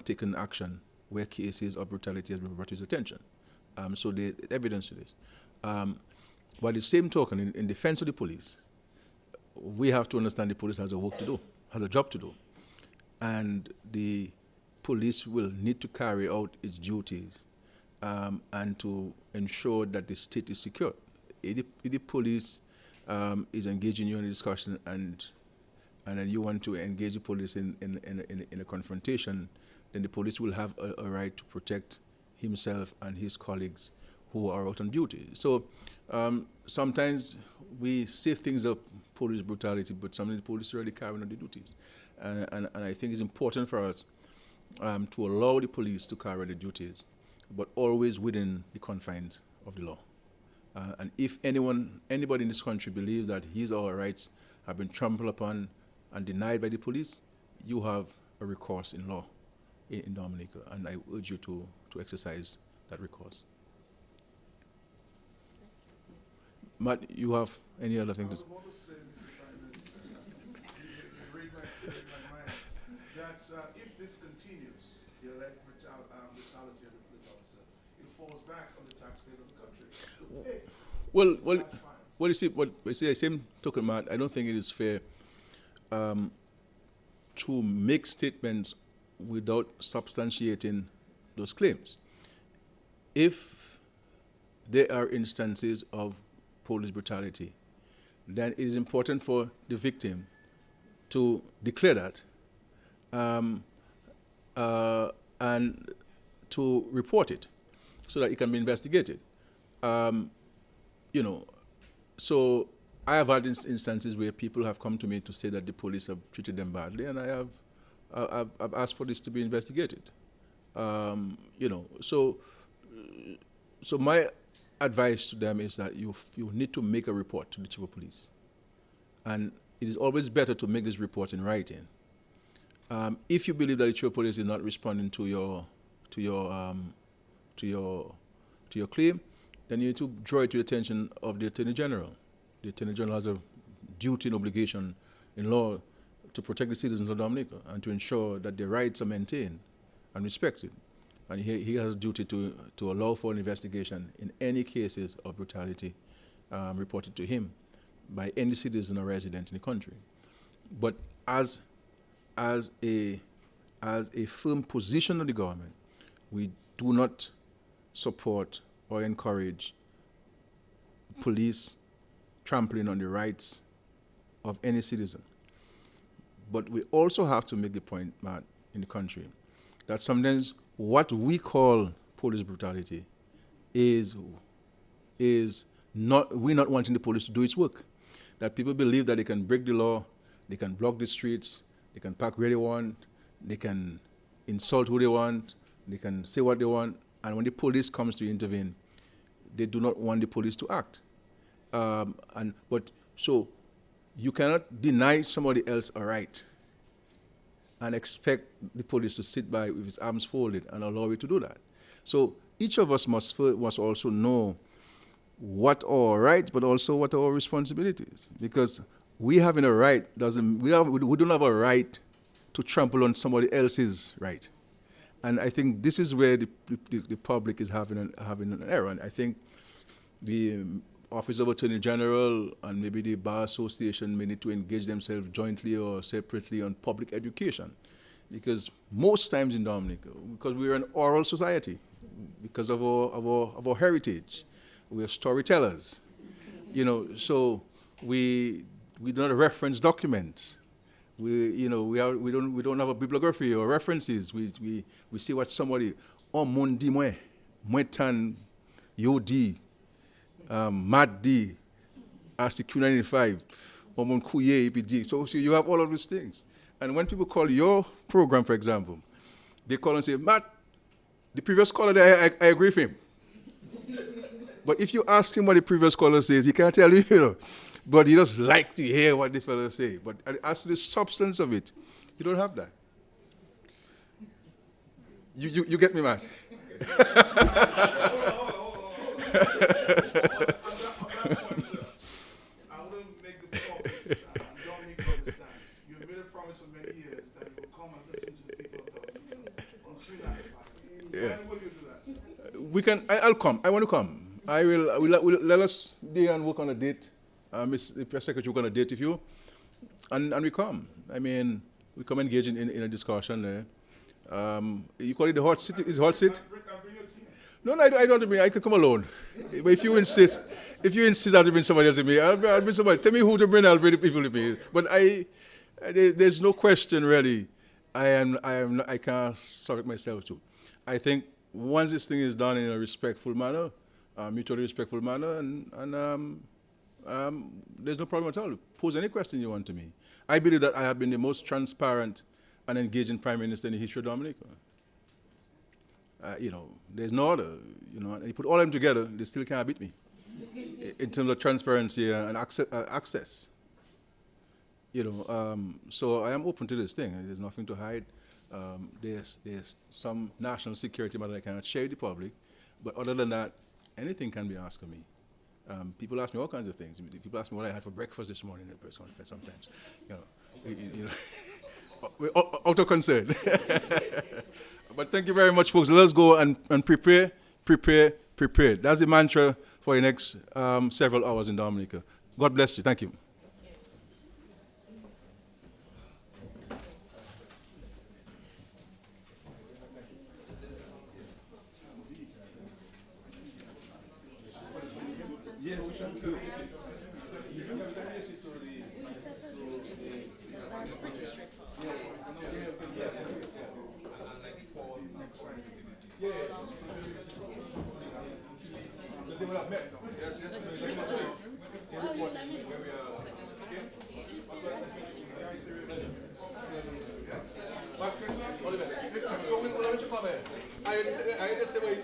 taken action where cases of brutality has been brought to his attention. So there's evidence to this. By the same token, in defense of the police, we have to understand the police has a work to do, has a job to do. And the police will need to carry out its duties and to ensure that the state is secure. If the police is engaging you in a discussion and then you want to engage the police in a confrontation, then the police will have a right to protect himself and his colleagues who are out on duty. So sometimes we say things of police brutality, but sometimes the police are really carrying out the duties. And I think it's important for us to allow the police to carry out the duties, but always within the confines of the law. And if anybody in this country believes that his or her rights have been trampled upon and denied by the police, you have a recourse in law in Dominica, and I urge you to exercise that recourse. Matt, you have any other thing to say? I want to say, Mr. Prime Minister, you read my mind, that if this continues, the alleged brutality of the police officer, it falls back on the taxpayers of the country. Hey, Well, you see, the same token, Matt, I don't think it is fair to make statements without substantiating those claims. If there are instances of police brutality, then it is important for the victim to declare that and to report it so that it can be investigated. So I have had instances where people have come to me to say that the police have treated them badly, and I've asked for this to be investigated. So my advice to them is that you need to make a report to the Chief of Police, and it is always better to make this report in writing. If you believe that the Chief of Police is not responding to your claim, then you need to draw it to the attention of the Attorney General. The Attorney General has a duty and obligation in law to protect the citizens of Dominica and to ensure that their rights are maintained and respected. And he has a duty to allow for an investigation in any cases of brutality reported to him by any citizen or resident in the country. But as a firm position of the government, we do not support or encourage police trampling on the rights of any citizen. But we also have to make the point, Matt, in the country, that sometimes what we call police brutality is not, we're not wanting the police to do its work. That people believe that they can break the law, they can block the streets, they can park where they want, they can insult who they want, they can say what they want, and when the police comes to intervene, they do not want the police to act. So you cannot deny somebody else a right and expect the police to sit by with his arms folded and allow you to do that. So each of us must also know what our rights, but also what our responsibilities. Because we having a right we don't have a right to trample on somebody else's right. And I think this is where the public is having an error. And I think the Office of Attorney General and maybe the Bar Association may need to engage themselves jointly or separately on public education. Because most times in Dominica, because we're an oral society, because of our heritage, we're storytellers, so we do not reference documents. We don't have a bibliography or references. We see what somebody mon di mwen tan yodi mad di as Q95 or mon kuye EPD. So you have all of these things. And when people call your program, for example, they call and say, Matt, the previous caller there, I agree with him. But if you ask him what the previous caller says, he can't tell you, But he just like to hear what the fellow say. But as to the substance of it, you don't have that. You get me, Matt? I wouldn't make the point. Dominica understands. You made a promise for many years that you will come and listen to the people of Dominica on 395. Yeah. When will you do that, sir? We can. I'll come. I want to come. I will. Let us work on a date. The press secretary will go on a date with you, and we come. I mean, we come engage in a discussion there. You call it the hot seat? Is it hot seat? I'll bring your team. No, I don't want to bring. I can come alone. But if you insist, I have to bring somebody else with me. I'll bring somebody. Tell me who to bring. I'll bring the people with me. But there's no question really. I can't subject myself to. I think once this thing is done in a respectful manner, mutually respectful manner, and there's no problem at all. Pose any question you want to me. I believe that I have been the most transparent and engaging Prime Minister in the history of Dominica. There's no other. And you put all of them together, they still can't beat me in terms of transparency and access. So I am open to this thing. There's nothing to hide. There's some national security matter I cannot share with the public, but other than that, anything can be asked of me. People ask me all kinds of things. People ask me what I had for breakfast this morning in the press conference sometimes. Out of concern. But thank you very much, folks. Let's go and prepare. That's the mantra for the next several hours in Dominica. God bless you. Thank you. I just say